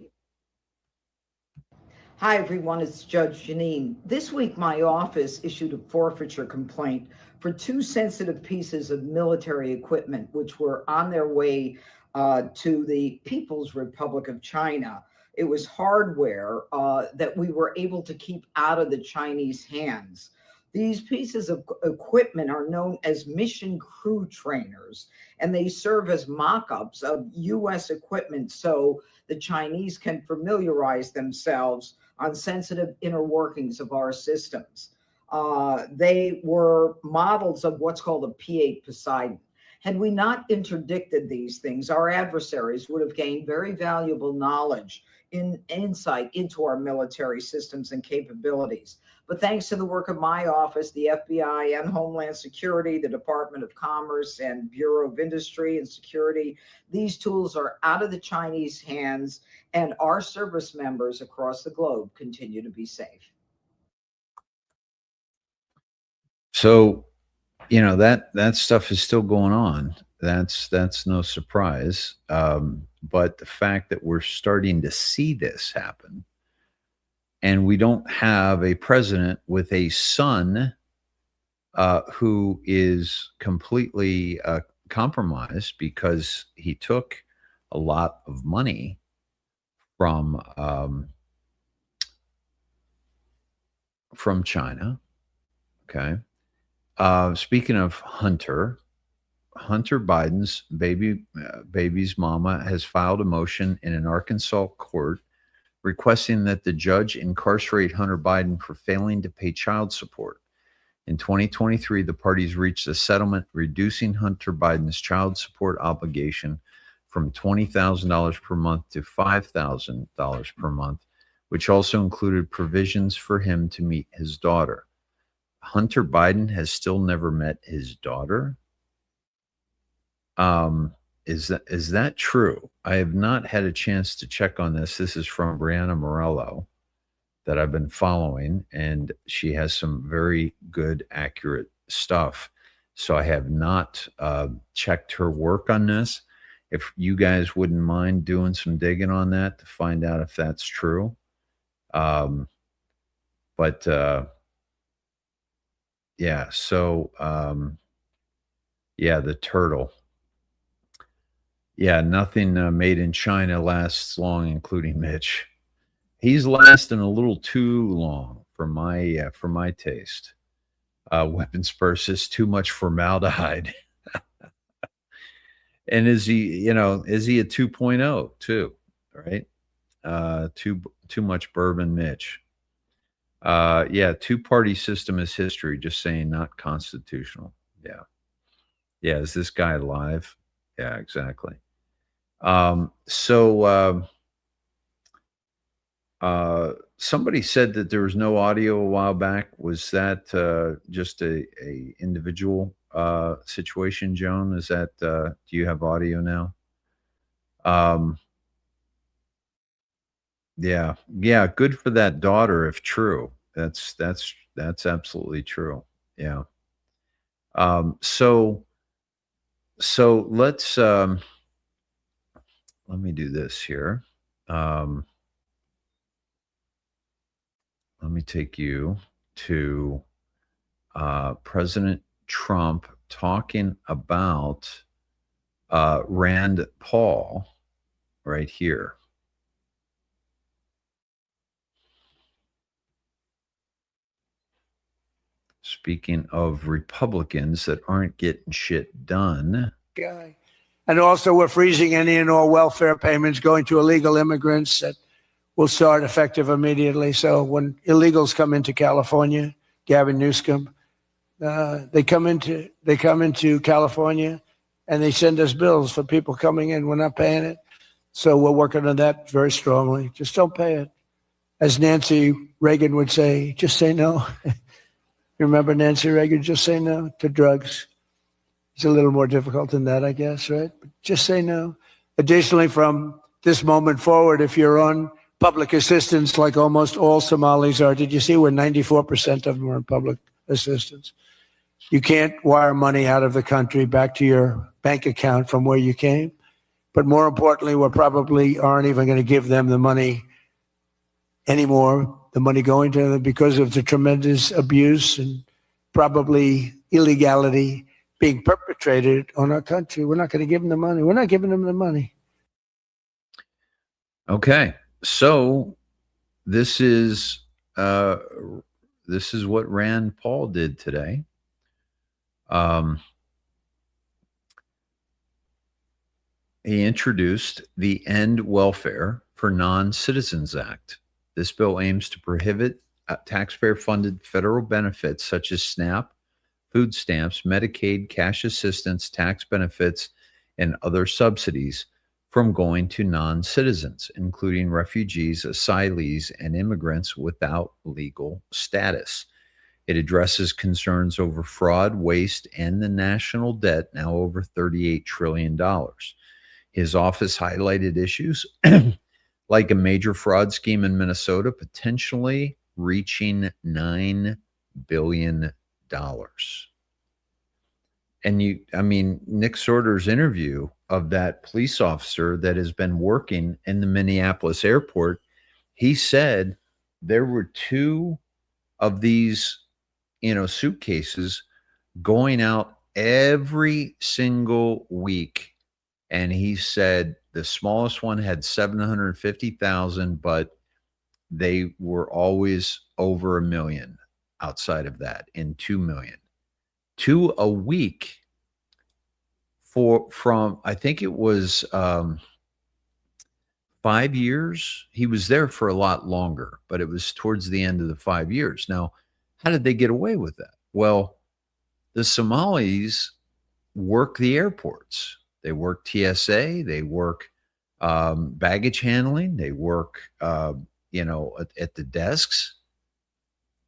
Hi, everyone. It's Judge Jeanine. This week, my office issued a forfeiture complaint for 2 sensitive pieces of military equipment, which were on their way to the People's Republic of China. It was hardware that we were able to keep out of the Chinese hands. These pieces of equipment are known as mission crew trainers, and they serve as mock-ups of U.S. equipment so the Chinese can familiarize themselves on sensitive inner workings of our systems. They were models of what's called a P-8 Poseidon. Had we not interdicted these things, our adversaries would have gained very valuable knowledge, insight into our military systems and capabilities. But thanks to the work of my office, the FBI and Homeland Security, the Department of Commerce and Bureau of Industry and Security, these tools are out of the Chinese hands, and our service members across the globe continue to be safe. So, you know, that stuff is still going on. That's no surprise. But the fact that we're starting to see this happen, and we don't have a president with a son who is completely compromised because he took a lot of money from China. Okay. Speaking of Hunter Biden's baby's mama has filed a motion in an Arkansas court requesting that the judge incarcerate Hunter Biden for failing to pay child support. In 2023, the parties reached a settlement reducing Hunter Biden's child support obligation from $20,000 per month to $5,000 per month, which also included provisions for him to meet his daughter. Hunter Biden has still never met his daughter. Is that true? I have not had a chance to check on this. This is from Brianna Morello that I've been following, and she has some very good, accurate stuff. So I have not checked her work on this. If you guys wouldn't mind doing some digging on that to find out if that's true. Yeah, so yeah, the turtle. Yeah, nothing made in China lasts long, including Mitch. He's lasting a little too long for my taste. Weapons purses, too much formaldehyde. And is he a 2.0 too, right? Too much bourbon, Mitch. Yeah, two-party system is history, just saying, not constitutional. Yeah. Yeah, is this guy alive? Yeah, exactly. Somebody said that there was no audio a while back. Was that just a individual situation, Joan? Is that do you have audio now? Yeah, good for that daughter if true. That's absolutely true. Yeah. So let's let me do this here. Let me take you to President Trump talking about Rand Paul right here. Speaking of Republicans that aren't getting shit done. Guy. And also we're freezing any and all welfare payments going to illegal immigrants that will start effective immediately. So when illegals come into California, Gavin Newsom, they come into California and they send us bills for people coming in. We're not paying it. So we're working on that very strongly. Just don't pay it. As Nancy Reagan would say, just say no. You remember Nancy Reagan, just say no to drugs. It's a little more difficult than that, I guess, right? But just say no. Additionally, from this moment forward, if you're on public assistance, like almost all Somalis are, did you see where 94% of them are on public assistance? You can't wire money out of the country back to your bank account from where you came. But more importantly, we probably aren't even going to give them the money anymore, the money going to them, because of the tremendous abuse and probably illegality being perpetrated on our country. We're not going to give them the money. We're not giving them the money. Okay, so this is what Rand Paul did today. He introduced the End Welfare for Non-Citizens Act. This bill aims to prohibit taxpayer-funded federal benefits such as SNAP, food stamps, Medicaid, cash assistance, tax benefits, and other subsidies from going to non-citizens, including refugees, asylees, and immigrants without legal status. It addresses concerns over fraud, waste, and the national debt, now over $38 trillion. His office highlighted issues like a major fraud scheme in Minnesota, potentially reaching $9 billion. And Nick Sorter's interview of that police officer that has been working in the Minneapolis airport, he said there were 2 of these, suitcases going out every single week. And he said the smallest one had 750,000, but they were always over $1 million outside of that, in 2 million. 2 a week from I think it was 5 years. He was there for a lot longer, but it was towards the end of the 5 years. Now, how did they get away with that? Well, the Somalis work the airports. They work TSA. They work baggage handling. They work, at the desks.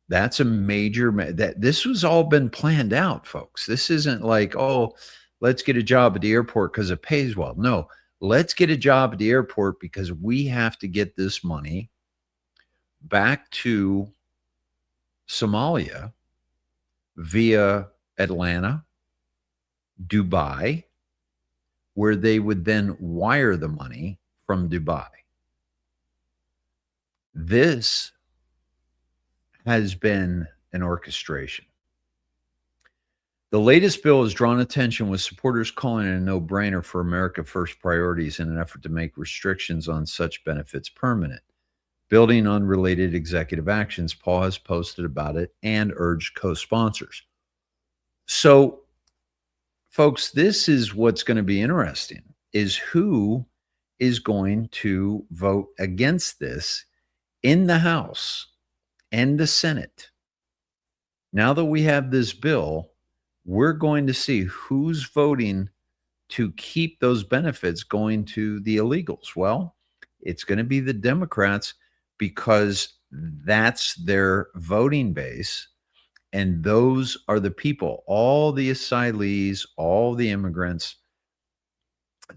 That's a major, this was all been planned out, folks. This isn't like, oh, let's get a job at the airport because it pays well. No, let's get a job at the airport because we have to get this money back to Somalia via Atlanta, Dubai, where they would then wire the money from Dubai. This has been an orchestration. The latest bill has drawn attention, with supporters calling it a no-brainer for America First priorities in an effort to make restrictions on such benefits permanent. Building on related executive actions, Paul has posted about it and urged co-sponsors. So, folks, this is what's going to be interesting, is who is going to vote against this in the House and the Senate. Now that we have this bill, we're going to see who's voting to keep those benefits going to the illegals. Well, it's going to be the Democrats, because that's their voting base. And those are the people, all the asylees, all the immigrants,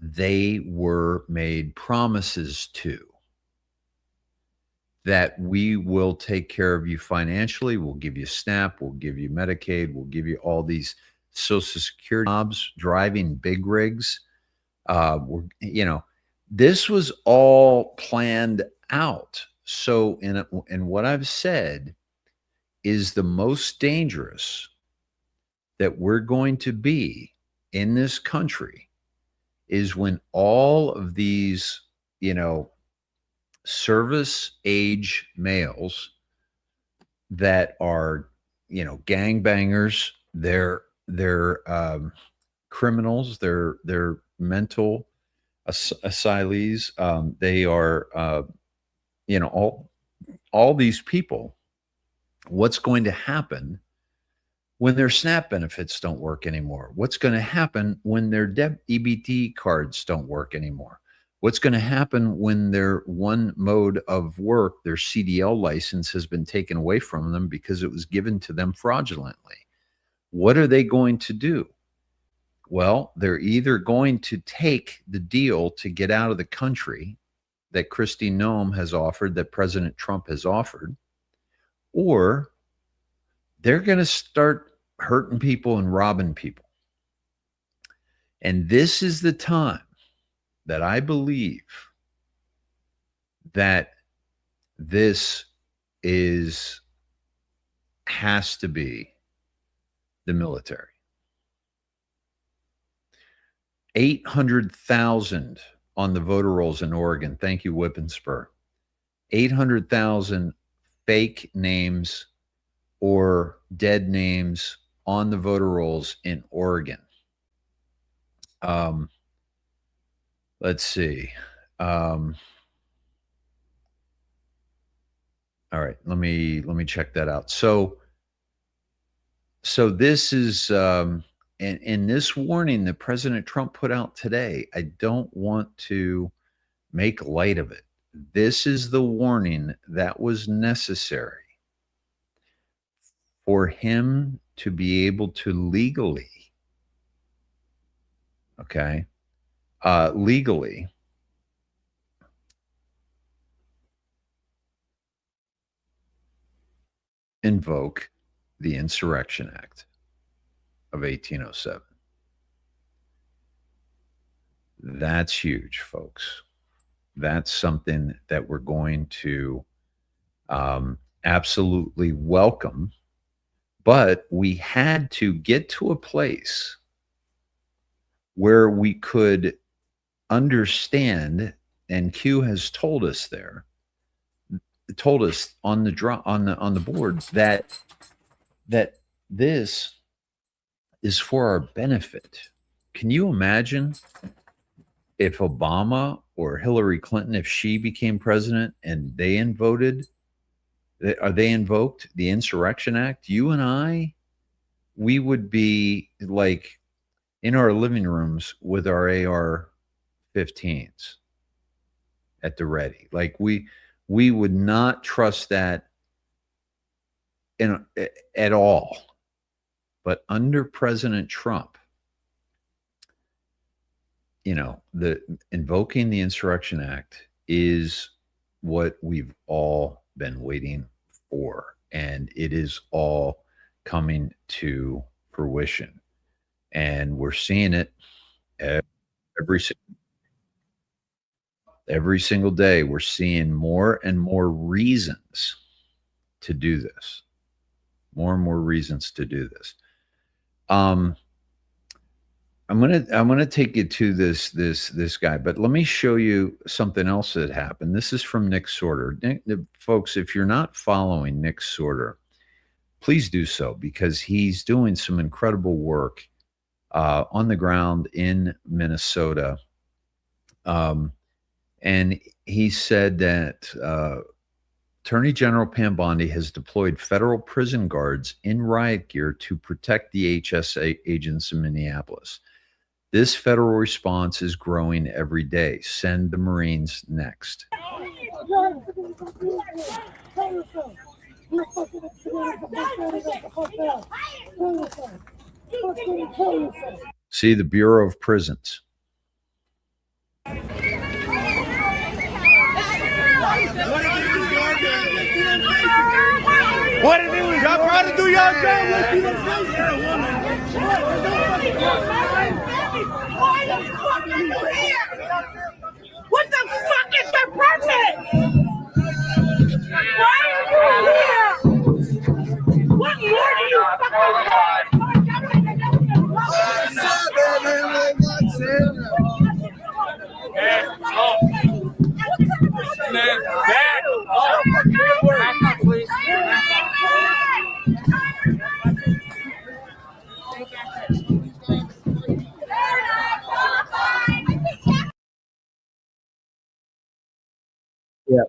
they were made promises to that we will take care of you financially. We'll give you SNAP. We'll give you Medicaid. We'll give you all these Social Security jobs, driving big rigs. This was all planned out. So in what I've said is the most dangerous that we're going to be in this country is when all of these, service age males that are, gangbangers, they're criminals, they're mental asylees, they are, all these people. What's going to happen when their SNAP benefits don't work anymore? What's going to happen when their EBT cards don't work anymore? What's going to happen when their one mode of work, their CDL license, has been taken away from them because it was given to them fraudulently? What are they going to do? Well, they're either going to take the deal to get out of the country that Kristi Noem has offered, that President Trump has offered, or they're going to start hurting people and robbing people. And this is the time that I believe that this has to be the military. 800,000 on the voter rolls in Oregon. Thank you, Whip and Spur. 800,000 fake names or dead names on the voter rolls in Oregon. Let's see. All right, let me check that out. So this is in this warning that President Trump put out today, I don't want to make light of it. This is the warning that was necessary for him to be able to legally, legally invoke the Insurrection Act of 1807. That's huge, folks. That's something that we're going to absolutely welcome. But we had to get to a place where we could understand, and Q has told us on the board that this is for our benefit. Can you imagine if Obama or Hillary Clinton, if she became president and they invoked the Insurrection Act, you and I, we would be like in our living rooms with our AR-15s at the ready. Like we would not trust that at all. But under President Trump, the invoking the Insurrection Act is what we've all been waiting for, and it is all coming to fruition, and we're seeing it every single day. We're seeing more and more reasons to do this. More and more reasons to do this. I'm gonna take you to this guy, but let me show you something else that happened. This is from Nick Sorter. Folks, if you're not following Nick Sorter, please do so, because he's doing some incredible work on the ground in Minnesota. And he said that Attorney General Pam Bondi has deployed federal prison guards in riot gear to protect the HSA agents in Minneapolis. This federal response is growing every day. Send the Marines next. See, the Bureau of Prisons. What it is? Y'all trying to do y'all job. What the fuck is the president? Why are you here? What more do you fucking want? Yeah.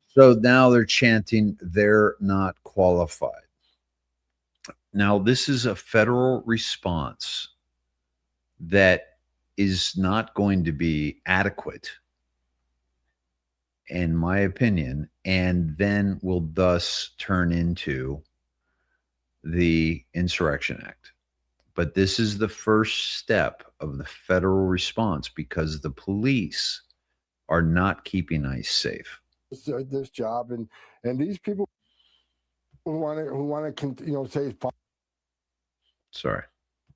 So now they're chanting, they're not qualified. Now, this is a federal response that is not going to be adequate, in my opinion, and then will thus turn into the Insurrection Act. But this is the first step of the federal response, because the police are not keeping ICE safe. This job, and these people who want to say sorry,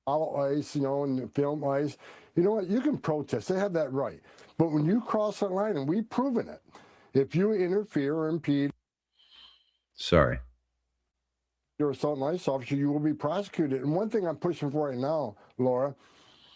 follow ICE, and film ICE. You know what? You can protest; they have that right. But when you cross that line, and we've proven it, if you interfere or impede, sorry, you're assault an ICE officer, you will be prosecuted. And one thing I'm pushing for right now, Laura,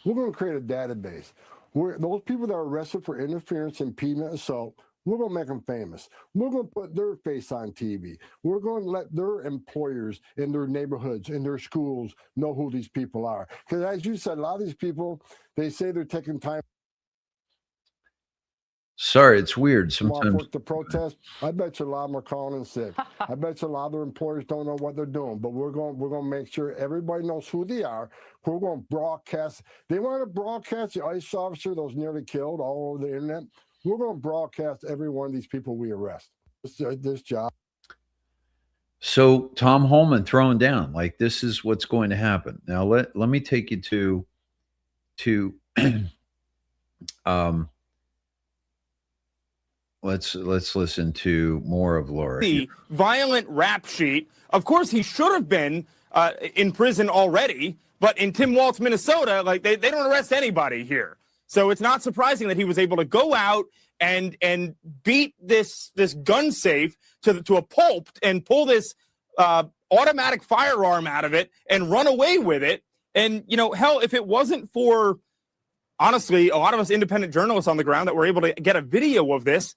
we're going to create a database where those people that are arrested for interference, impediment, assault, we're going to make them famous. We're going to put their face on TV. We're going to let their employers in their neighborhoods, in their schools, know who these people are. Because as you said, a lot of these people, they say they're taking time. Sorry, it's weird sometimes. Work the protest. I bet you a lot of them are calling in sick. I bet you a lot of their employers don't know what they're doing. But we're going to make sure everybody knows who they are. We're going to broadcast. They want to broadcast the ICE officer that was nearly killed all over the internet. We're going to broadcast every one of these people we arrest. This job. So Tom Holman throwing down, like, this is what's going to happen. Now let me take you to let's listen to more of Laura. The violent rap sheet. Of course, he should have been in prison already, but in Tim Waltz, Minnesota, like they don't arrest anybody here. So it's not surprising that he was able to go out and beat this gun safe to a pulp and pull this automatic firearm out of it and run away with it. And, you know, hell, if it wasn't for, honestly, a lot of us independent journalists on the ground that were able to get a video of this,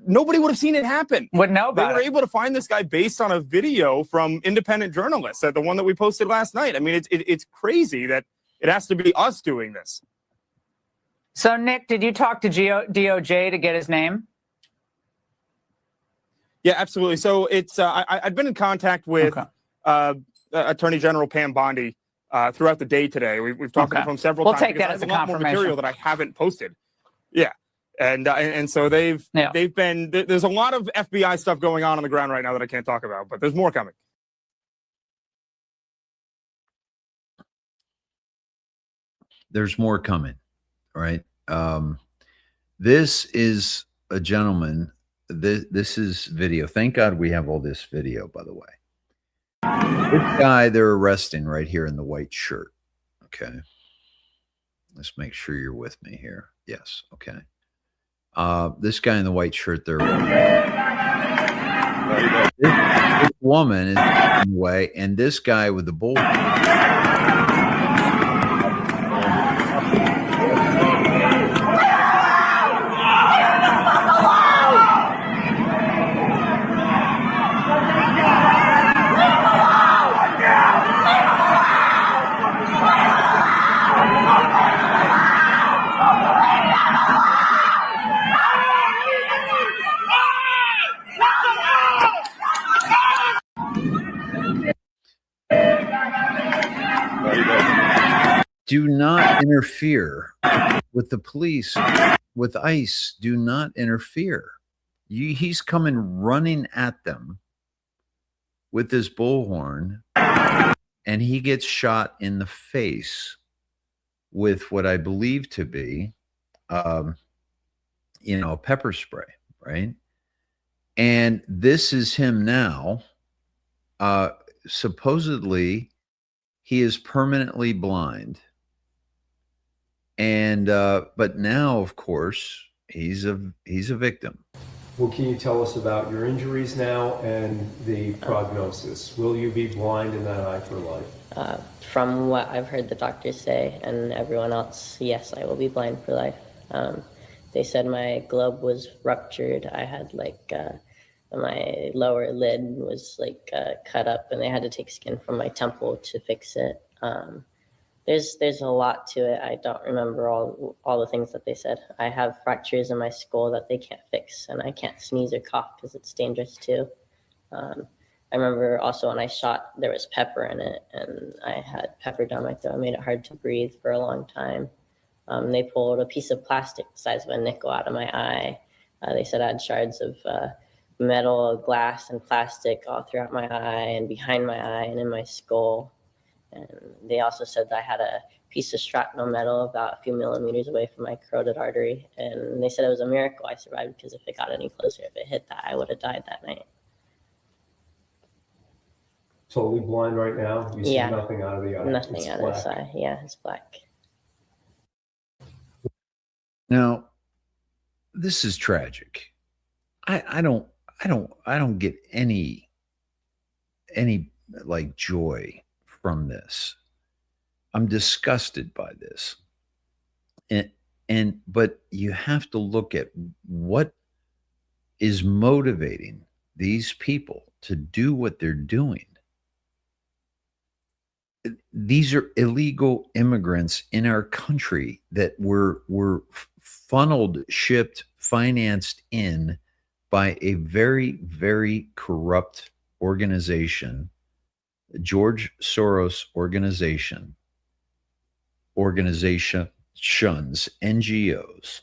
nobody would have seen it happen. Wouldn't know about it. They were able to find this guy based on a video from independent journalists, the one that we posted last night. I mean, it's crazy that it has to be us doing this. So, Nick, did you talk to DOJ to get his name? Yeah, absolutely. So it's I've been in contact with Attorney General Pam Bondi throughout the day today. We've talked to him several times. We'll take that because as a I have lot more confirmation. material that I haven't posted. Yeah. And so they've been, there's a lot of FBI stuff going on the ground right now that I can't talk about, but there's more coming. There's more coming, right? This is a gentleman. This is video. Thank God we have all this video, by the way. This guy they're arresting right here in the white shirt. Okay. Let's make sure you're with me here. Yes. Okay. This guy in the white shirt there. This woman is in the way, and this guy with the bull. Do not interfere with the police, with ICE. Do not interfere. He's coming running at them with this bullhorn, and he gets shot in the face with what I believe to be, a pepper spray, right? And this is him now. Supposedly, he is permanently blind. And but now, of course, he's a victim. Well, can you tell us about your injuries now and the prognosis? Will you be blind in that eye for life? From what I've heard the doctors say and everyone else, yes, I will be blind for life. They said my globe was ruptured. I had my lower lid was cut up, and they had to take skin from my temple to fix it. There's a lot to it. I don't remember all the things that they said. I have fractures in my skull that they can't fix, and I can't sneeze or cough because it's dangerous too. I remember also when I shot, there was pepper in it, and I had pepper down my throat. It made it hard to breathe for a long time. They pulled a piece of plastic the size of a nickel out of my eye. They said I had shards of metal, glass, and plastic all throughout my eye and behind my eye and in my skull. And they also said that I had a piece of shrapnel metal about a few millimeters away from my carotid artery. And they said it was a miracle I survived, because if it got any closer, if it hit that, I would have died that night. Totally blind right now? You see nothing out of the eye? Nothing It's out black. of the eye. Yeah, it's black. Now, this is tragic. I don't get any joy from this. I'm disgusted by this. But you have to look at what is motivating these people to do what they're doing. These are illegal immigrants in our country that were shipped financed in by a very, very corrupt organization, George Soros organizations, NGOs,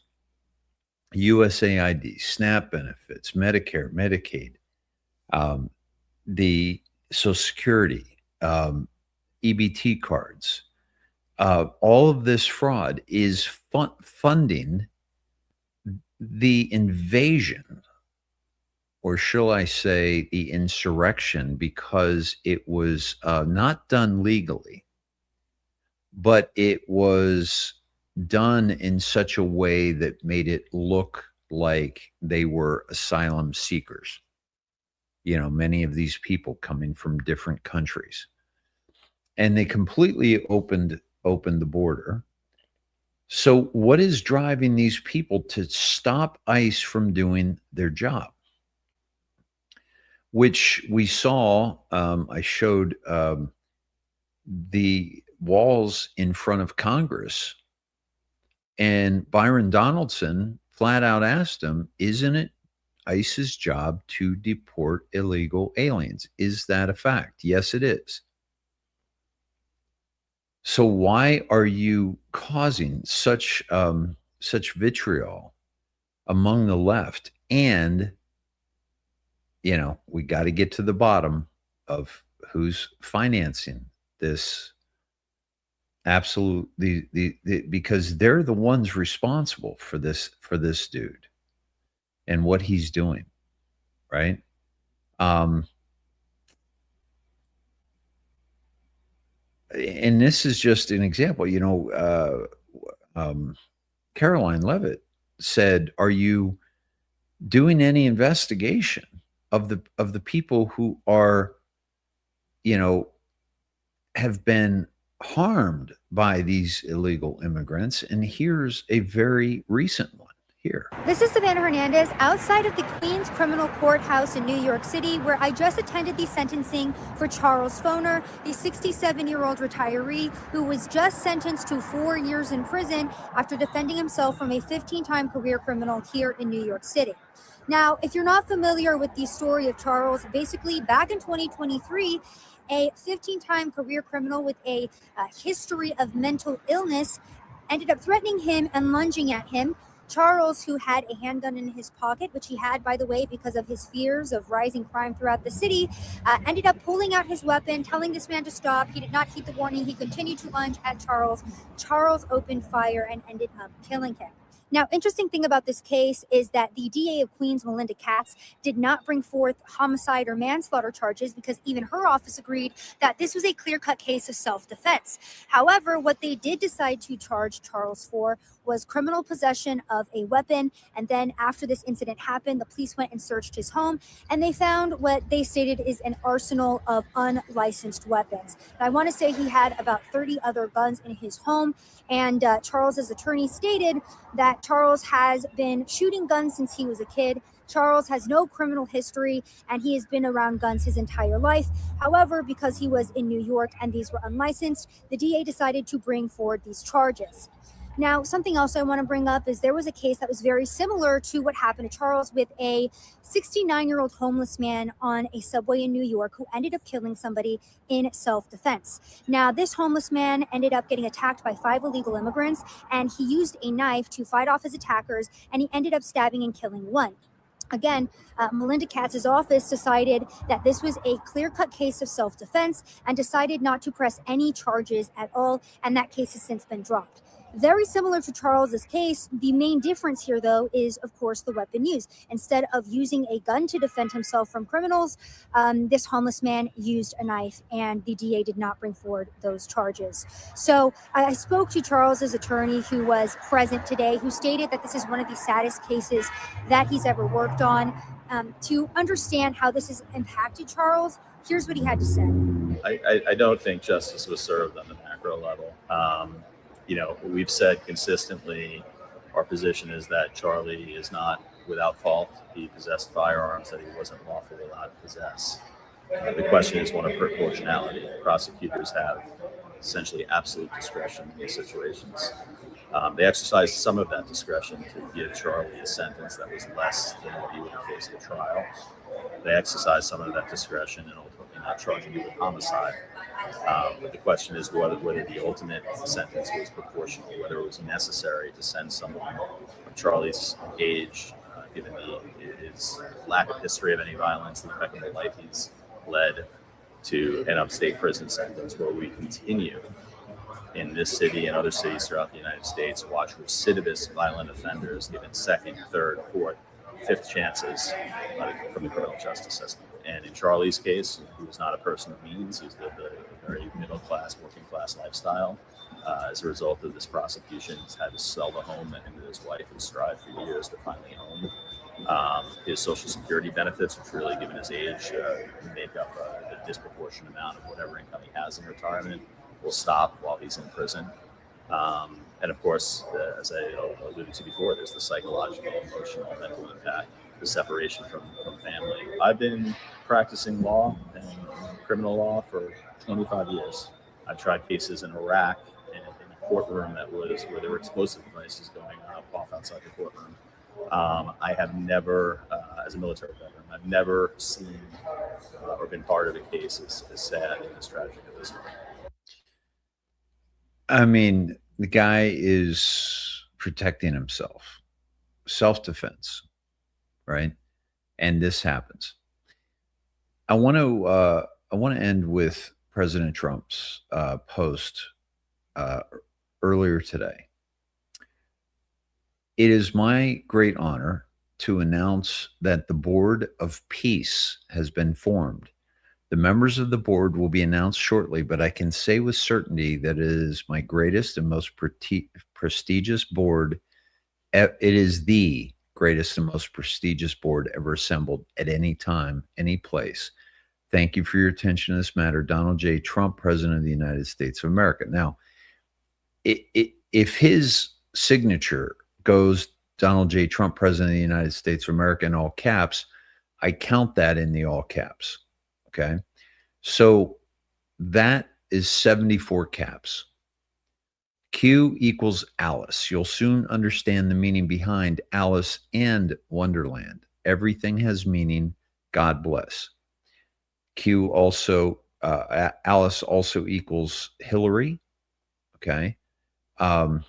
USAID, SNAP benefits, Medicare, Medicaid, the Social Security, EBT cards. All of this fraud is funding the invasion, or shall I say the insurrection, because it was not done legally, but it was done in such a way that made it look like they were asylum seekers. You know, many of these people coming from different countries. And they completely opened the border. So what is driving these people to stop ICE from doing their job? Which we saw, I showed the walls in front of Congress, and Byron Donaldson flat out asked him, isn't it ICE's job to deport illegal aliens? Is that a fact? Yes, it is. So why are you causing such vitriol among the left? And, you know, we got to get to the bottom of who's financing this because they're the ones responsible for this dude and what he's doing, right? And this is just an example. You know, Caroline Leavitt said, "Are you doing any investigation of the people who are, you know, have been harmed by these illegal immigrants?" And here's a very recent one here. This is Savannah Hernandez outside of the Queens Criminal Courthouse in New York City, where I just attended the sentencing for Charles Foner, the 67-year-old retiree who was just sentenced to 4 years in prison after defending himself from a 15-time career criminal here in New York City. Now, if you're not familiar with the story of Charles, basically back in 2023, a 15-time career criminal with a history of mental illness ended up threatening him and lunging at him. Charles, who had a handgun in his pocket, which he had, by the way, because of his fears of rising crime throughout the city, ended up pulling out his weapon, telling this man to stop. He did not heed the warning. He continued to lunge at Charles. Charles opened fire and ended up killing him. Now, interesting thing about this case is that the DA of Queens, Melinda Katz, did not bring forth homicide or manslaughter charges because even her office agreed that this was a clear-cut case of self-defense. However, what they did decide to charge Charles for was criminal possession of a weapon. And then after this incident happened, the police went and searched his home, and they found what they stated is an arsenal of unlicensed weapons. And I want to say he had about 30 other guns in his home, and Charles's attorney stated that Charles has been shooting guns since he was a kid. Charles has no criminal history, and he has been around guns his entire life. However, because he was in New York and these were unlicensed, the DA decided to bring forward these charges. Now, something else I want to bring up is there was a case that was very similar to what happened to Charles with a 69-year-old homeless man on a subway in New York who ended up killing somebody in self-defense. Now, this homeless man ended up getting attacked by 5 illegal immigrants, and he used a knife to fight off his attackers, and he ended up stabbing and killing one. Again, Melinda Katz's office decided that this was a clear-cut case of self-defense and decided not to press any charges at all, and that case has since been dropped. Very similar to Charles's case, the main difference here, though, is, of course, the weapon used. Instead of using a gun to defend himself from criminals, this homeless man used a knife, and the DA did not bring forward those charges. So I spoke to Charles's attorney, who was present today, who stated that this is one of the saddest cases that he's ever worked on. To understand how this has impacted Charles, here's what he had to say. I don't think justice was served on the macro level. You know, we've said consistently, our position is that Charlie is not without fault. He possessed firearms that he wasn't lawfully allowed to possess. The question is one of proportionality. Prosecutors have essentially absolute discretion in these situations. They exercised some of that discretion to give Charlie a sentence that was less than what he would have faced at trial. They exercised some of that discretion and ultimately not charging him with homicide. But the question is whether the ultimate sentence was proportional, whether it was necessary to send someone of Charlie's age, given his lack of history of any violence, the impeccable life he's led, to an upstate prison sentence where we continue in this city and other cities throughout the United States watch recidivist violent offenders given second, third, fourth, fifth chances from the criminal justice system. And in Charlie's case, he was not a person of means. He's lived a very middle-class, working-class lifestyle. As a result of this prosecution, he's had to sell the home that him and his wife have strived for years to finally own. His Social Security benefits, which really, given his age, make up a disproportionate amount of whatever income he has in retirement, will stop while he's in prison. And of course, as I alluded to before, there's the psychological, emotional, mental impact, the separation from family. I've been practicing law and criminal law for 25 years. I've tried cases in Iraq in a courtroom where there were explosive devices going off outside the courtroom. I have never, as a military veteran, I've never seen or been part of a case as sad and as tragic as this one. I mean, the guy is protecting himself, self-defense, right? And this happens. I want to end with President Trump's post earlier today. It is my great honor to announce that the Board of Peace has been formed. The members of the board will be announced shortly, but I can say with certainty that it is my greatest and most prestigious board. It is the greatest and most prestigious board ever assembled at any time, any place. Thank you for your attention to this matter. Donald J. Trump, President of the United States of America. Now, if his signature goes Donald J. Trump, President of the United States of America in all caps, I count that in the all caps. Okay. So that is 74 caps. Q equals Alice. You'll soon understand the meaning behind Alice and Wonderland. Everything has meaning. God bless. Q also, Alice also equals Hillary. Okay. And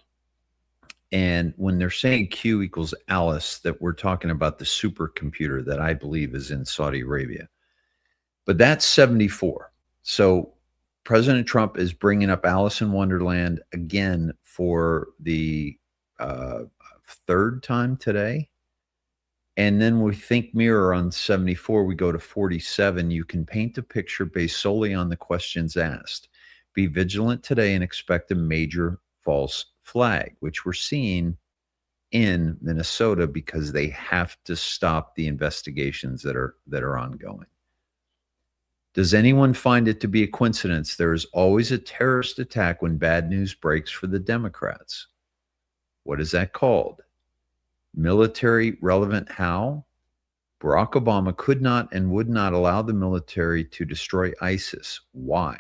when they're saying Q equals Alice, that we're talking about the supercomputer that I believe is in Saudi Arabia. But that's 74. So President Trump is bringing up Alice in Wonderland again for the third time today. And then we think mirror on 74, we go to 47. You can paint a picture based solely on the questions asked. Be vigilant today and expect a major false flag, which we're seeing in Minnesota because they have to stop the investigations that are ongoing. Does anyone find it to be a coincidence? There is always a terrorist attack when bad news breaks for the Democrats. What is that called? Military relevant how? Barack Obama could not and would not allow the military to destroy ISIS. Why?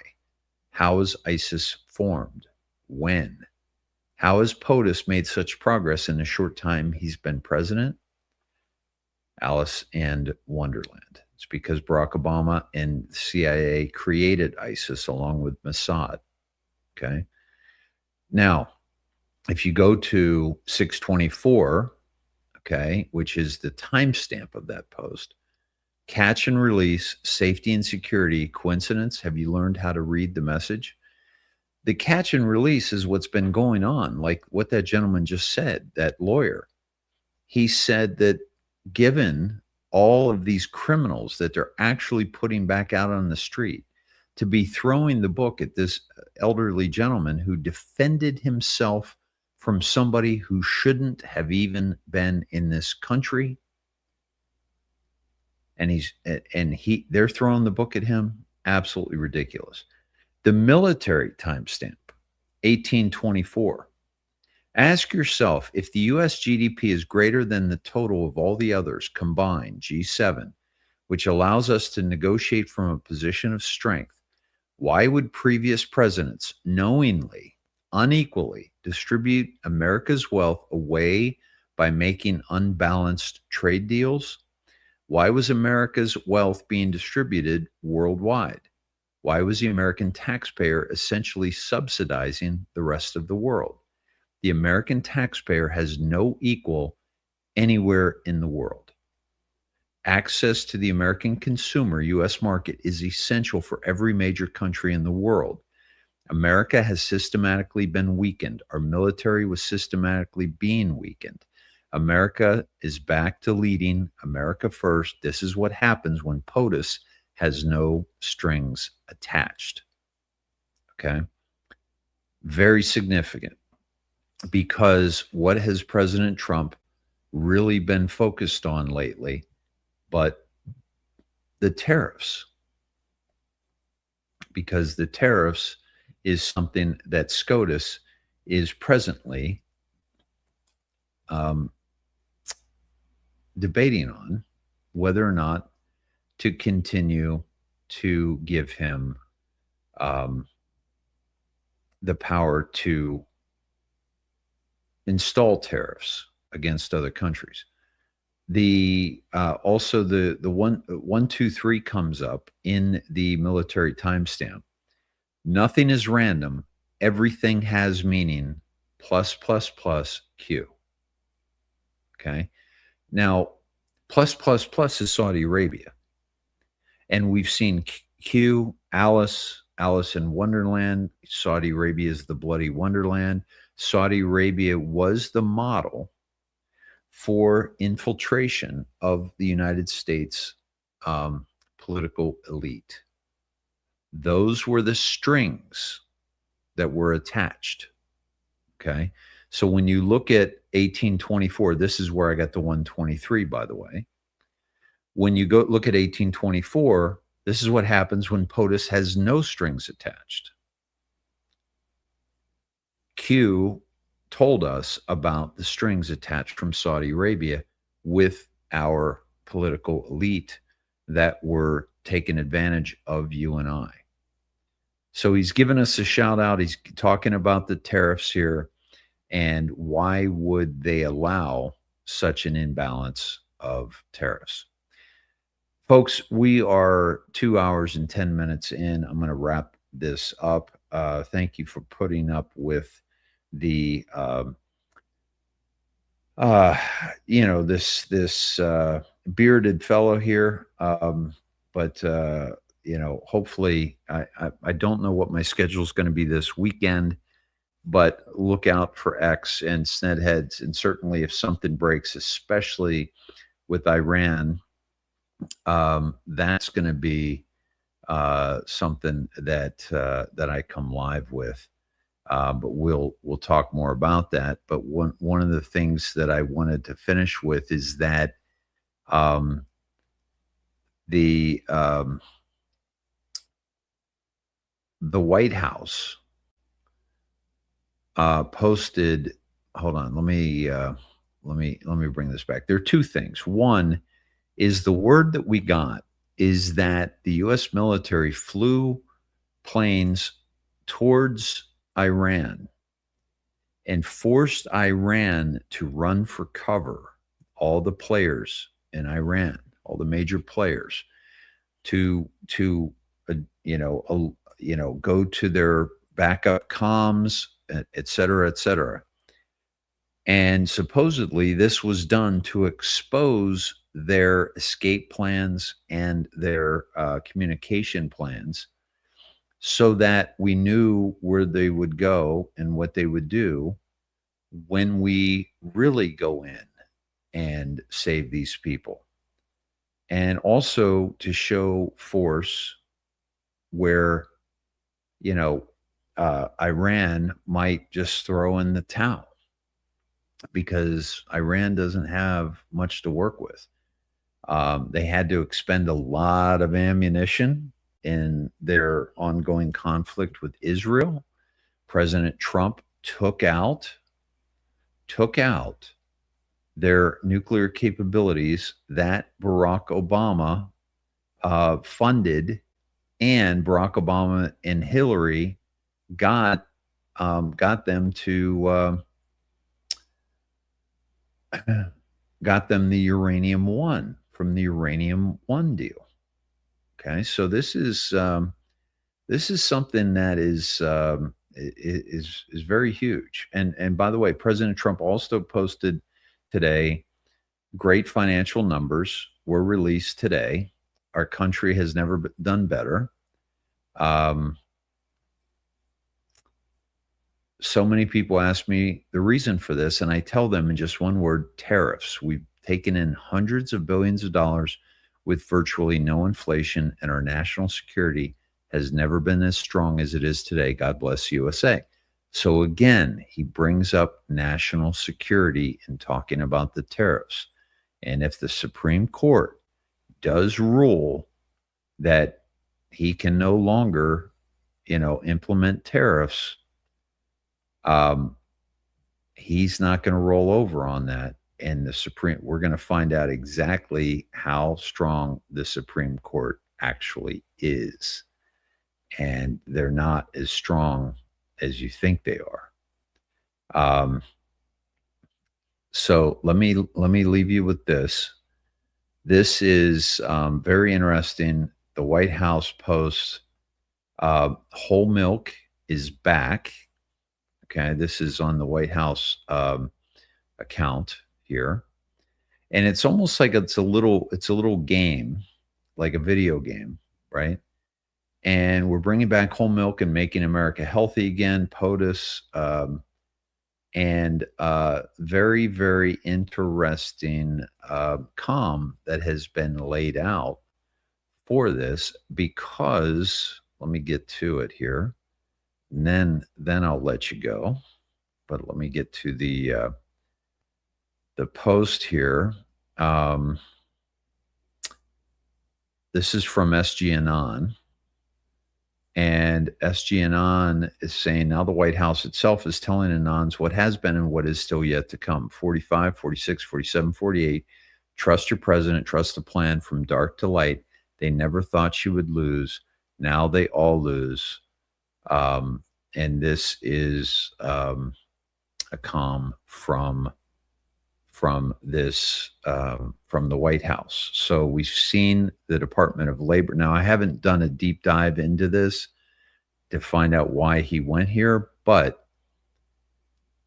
How is ISIS formed? When? How has POTUS made such progress in the short time he's been president? Alice and Wonderland. It's because Barack Obama and the CIA created ISIS along with Mossad. Okay. Now, if you go to 624, okay, which is the timestamp of that post, catch and release, safety and security, coincidence? Have you learned how to read the message? The catch and release is what's been going on, like what that gentleman just said, that lawyer. He said that given all of these criminals that they're actually putting back out on the street, to be throwing the book at this elderly gentleman who defended himself from somebody who shouldn't have even been in this country, and they're throwing the book at him, absolutely ridiculous. The military timestamp, 1824. Ask yourself if the U.S. GDP is greater than the total of all the others combined, G7, which allows us to negotiate from a position of strength. Why would previous presidents knowingly, unequally distribute America's wealth away by making unbalanced trade deals? Why was America's wealth being distributed worldwide? Why was the American taxpayer essentially subsidizing the rest of the world? The American taxpayer has no equal anywhere in the world. Access to the American consumer U.S. market is essential for every major country in the world. America has systematically been weakened. Our military was systematically being weakened. America is back to leading America first. This is what happens when POTUS has no strings attached. Okay? Very significant, because what has President Trump really been focused on lately but the tariffs? Because the tariffs is something that SCOTUS is presently debating on whether or not to continue to give him the power to install tariffs against other countries. Also the 123 comes up in the military timestamp. Nothing is random. Everything has meaning. Plus, plus, plus, Q. Okay. Now, plus, plus, plus is Saudi Arabia. And we've seen Q, Alice in Wonderland. Saudi Arabia is the bloody wonderland. Saudi Arabia was the model for infiltration of the United States political elite. Those were the strings that were attached. Okay. So when you look at 1824, this is where I got the 123, by the way. When you go look at 1824, this is what happens when POTUS has no strings attached. Q told us about the strings attached from Saudi Arabia with our political elite that were taking advantage of you and I. So he's given us a shout out. He's talking about the tariffs here and why would they allow such an imbalance of tariffs. Folks, we are 2 hours and 10 minutes in. I'm going to wrap this up. Thank you for putting up with the this bearded fellow here, but hopefully I don't know what my schedule is going to be this weekend, but look out for X and Snedheads, and certainly if something breaks, especially with Iran, that's going to be something that I come live with. But we'll talk more about that. But one of the things that I wanted to finish with is that the White House posted. Hold on, let me bring this back. There are two things. One is the word that we got is that the U.S. military flew planes towards Iran and forced Iran to run for cover. All the players in Iran, all the major players, to go to their backup comms, et cetera, et cetera. And supposedly this was done to expose their escape plans and their communication plans, so that we knew where they would go and what they would do when we really go in and save these people. And also to show force where, Iran might just throw in the towel, because Iran doesn't have much to work with. They had to expend a lot of ammunition in their ongoing conflict with Israel. President Trump took out their nuclear capabilities that Barack Obama funded and Barack Obama and Hillary got them to got them the uranium one from the uranium one deal. Okay, so this is something that is very huge. And by the way, President Trump also posted today, great financial numbers were released today. Our country has never done better. So many people ask me the reason for this, and I tell them in just one word: tariffs. We've taken in hundreds of billions of dollars with virtually no inflation, and our national security has never been as strong as it is today. God bless USA. So again, he brings up national security in talking about the tariffs. And if the Supreme Court does rule that he can no longer, implement tariffs, he's not going to roll over on that. And we're going to find out exactly how strong the Supreme Court actually is. And they're not as strong as you think they are. So let me leave you with this. This is very interesting. The White House posts whole milk is back. Okay, this is on the White House account here, and it's almost like it's a little game, like a video game, right? And we're bringing back whole milk and making America healthy again. POTUS, and very, very interesting comm that has been laid out for this, because let me get to it here, and then I'll let you go. But let me get to the post here. This is from SGNon. And SGNon is saying now the White House itself is telling Anons what has been and what is still yet to come. 45, 46, 47, 48. Trust your president. Trust the plan from dark to light. They never thought she would lose. Now they all lose. And this is a comm from this from the White House. So we've seen the Department of Labor. Now, I haven't done a deep dive into this to find out why he went here, but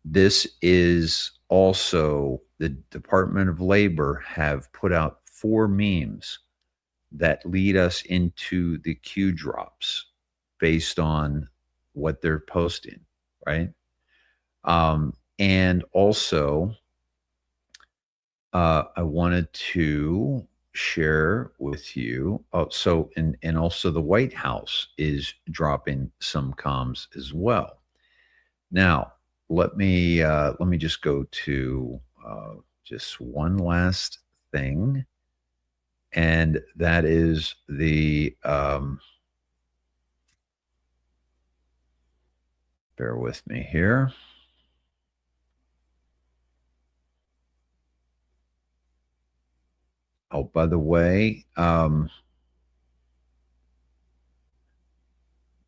this is also the Department of Labor have put out 4 memes that lead us into the Q drops based on what they're posting, right? And also, I wanted to share with you. And also the White House is dropping some comms as well. Now, let me just go to just one last thing, and that is the bear with me here. Oh, by the way,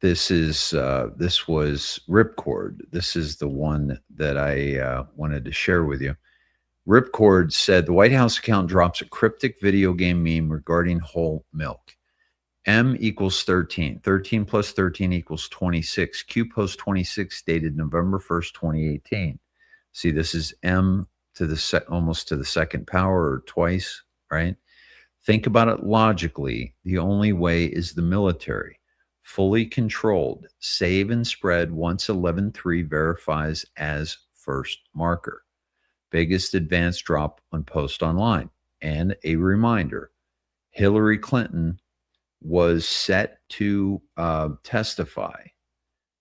this was Ripcord. This is the one that I wanted to share with you. Ripcord said the White House account drops a cryptic video game meme regarding whole milk. M equals 13. 13 plus 13 equals 26. Q post 26 dated November 1st, 2018. See, this is M to the almost to the second power, or twice, right? Think about it logically. The only way is the military. Fully controlled. Save and spread once 11.3 verifies as first marker. Biggest advance drop on Post Online. And a reminder, Hillary Clinton was set to testify.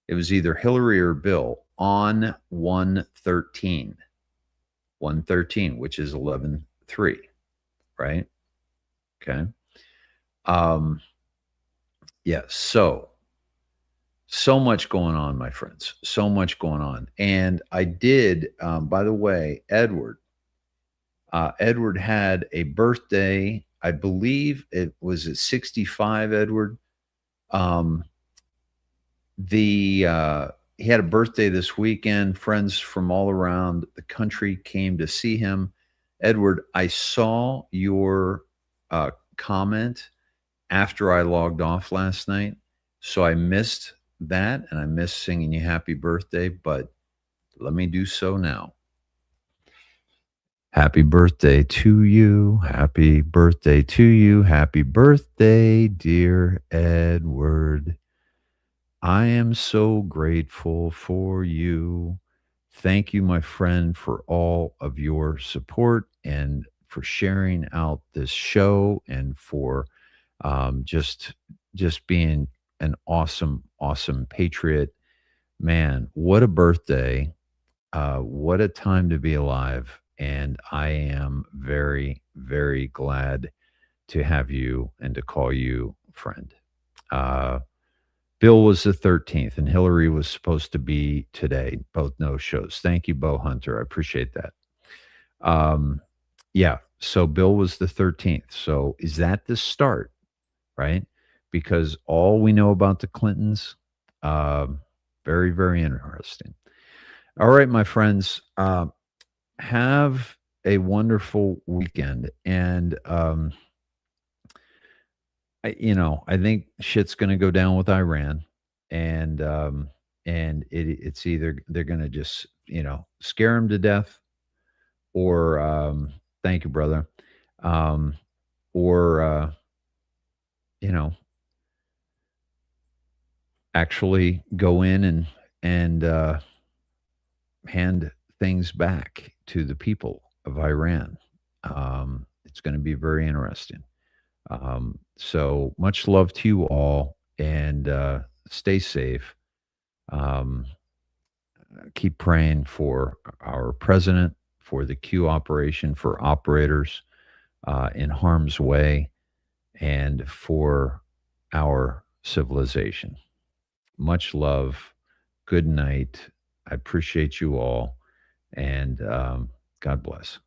It was either Hillary or Bill on 113. 113, which is 11.3, right? Okay. Yeah, so much going on, my friends. So much going on. And I did, by the way, Edward had a birthday. I believe it was at 65, Edward. He had a birthday this weekend. Friends from all around the country came to see him. Edward, I saw your comment after I logged off last night, so I missed that, and I missed singing you happy birthday, but let me do so now. Happy birthday to you. Happy birthday to you. Happy birthday, dear Edward. I am so grateful for you. Thank you, my friend, for all of your support and for sharing out this show and for just being an awesome patriot. Man, what a birthday. What a time to be alive. And I am very, very glad to have you and to call you friend. Bill was the 13th and Hillary was supposed to be today. Both no shows. Thank you, Bo Hunter. I appreciate that. Yeah. So Bill was the 13th. So is that the start? Right? Because all we know about the Clintons, very, very interesting. All right, my friends, have a wonderful weekend. And, I think shit's going to go down with Iran, and it's either they're going to just, scare him to death, or, thank you, brother. Or, actually go in and hand things back to the people of Iran. It's going to be very interesting. So much love to you all, and stay safe. Keep praying for our president, for the Q operation, for operators in harm's way, and for our civilization. Much love. Good night. I appreciate you all, and God bless.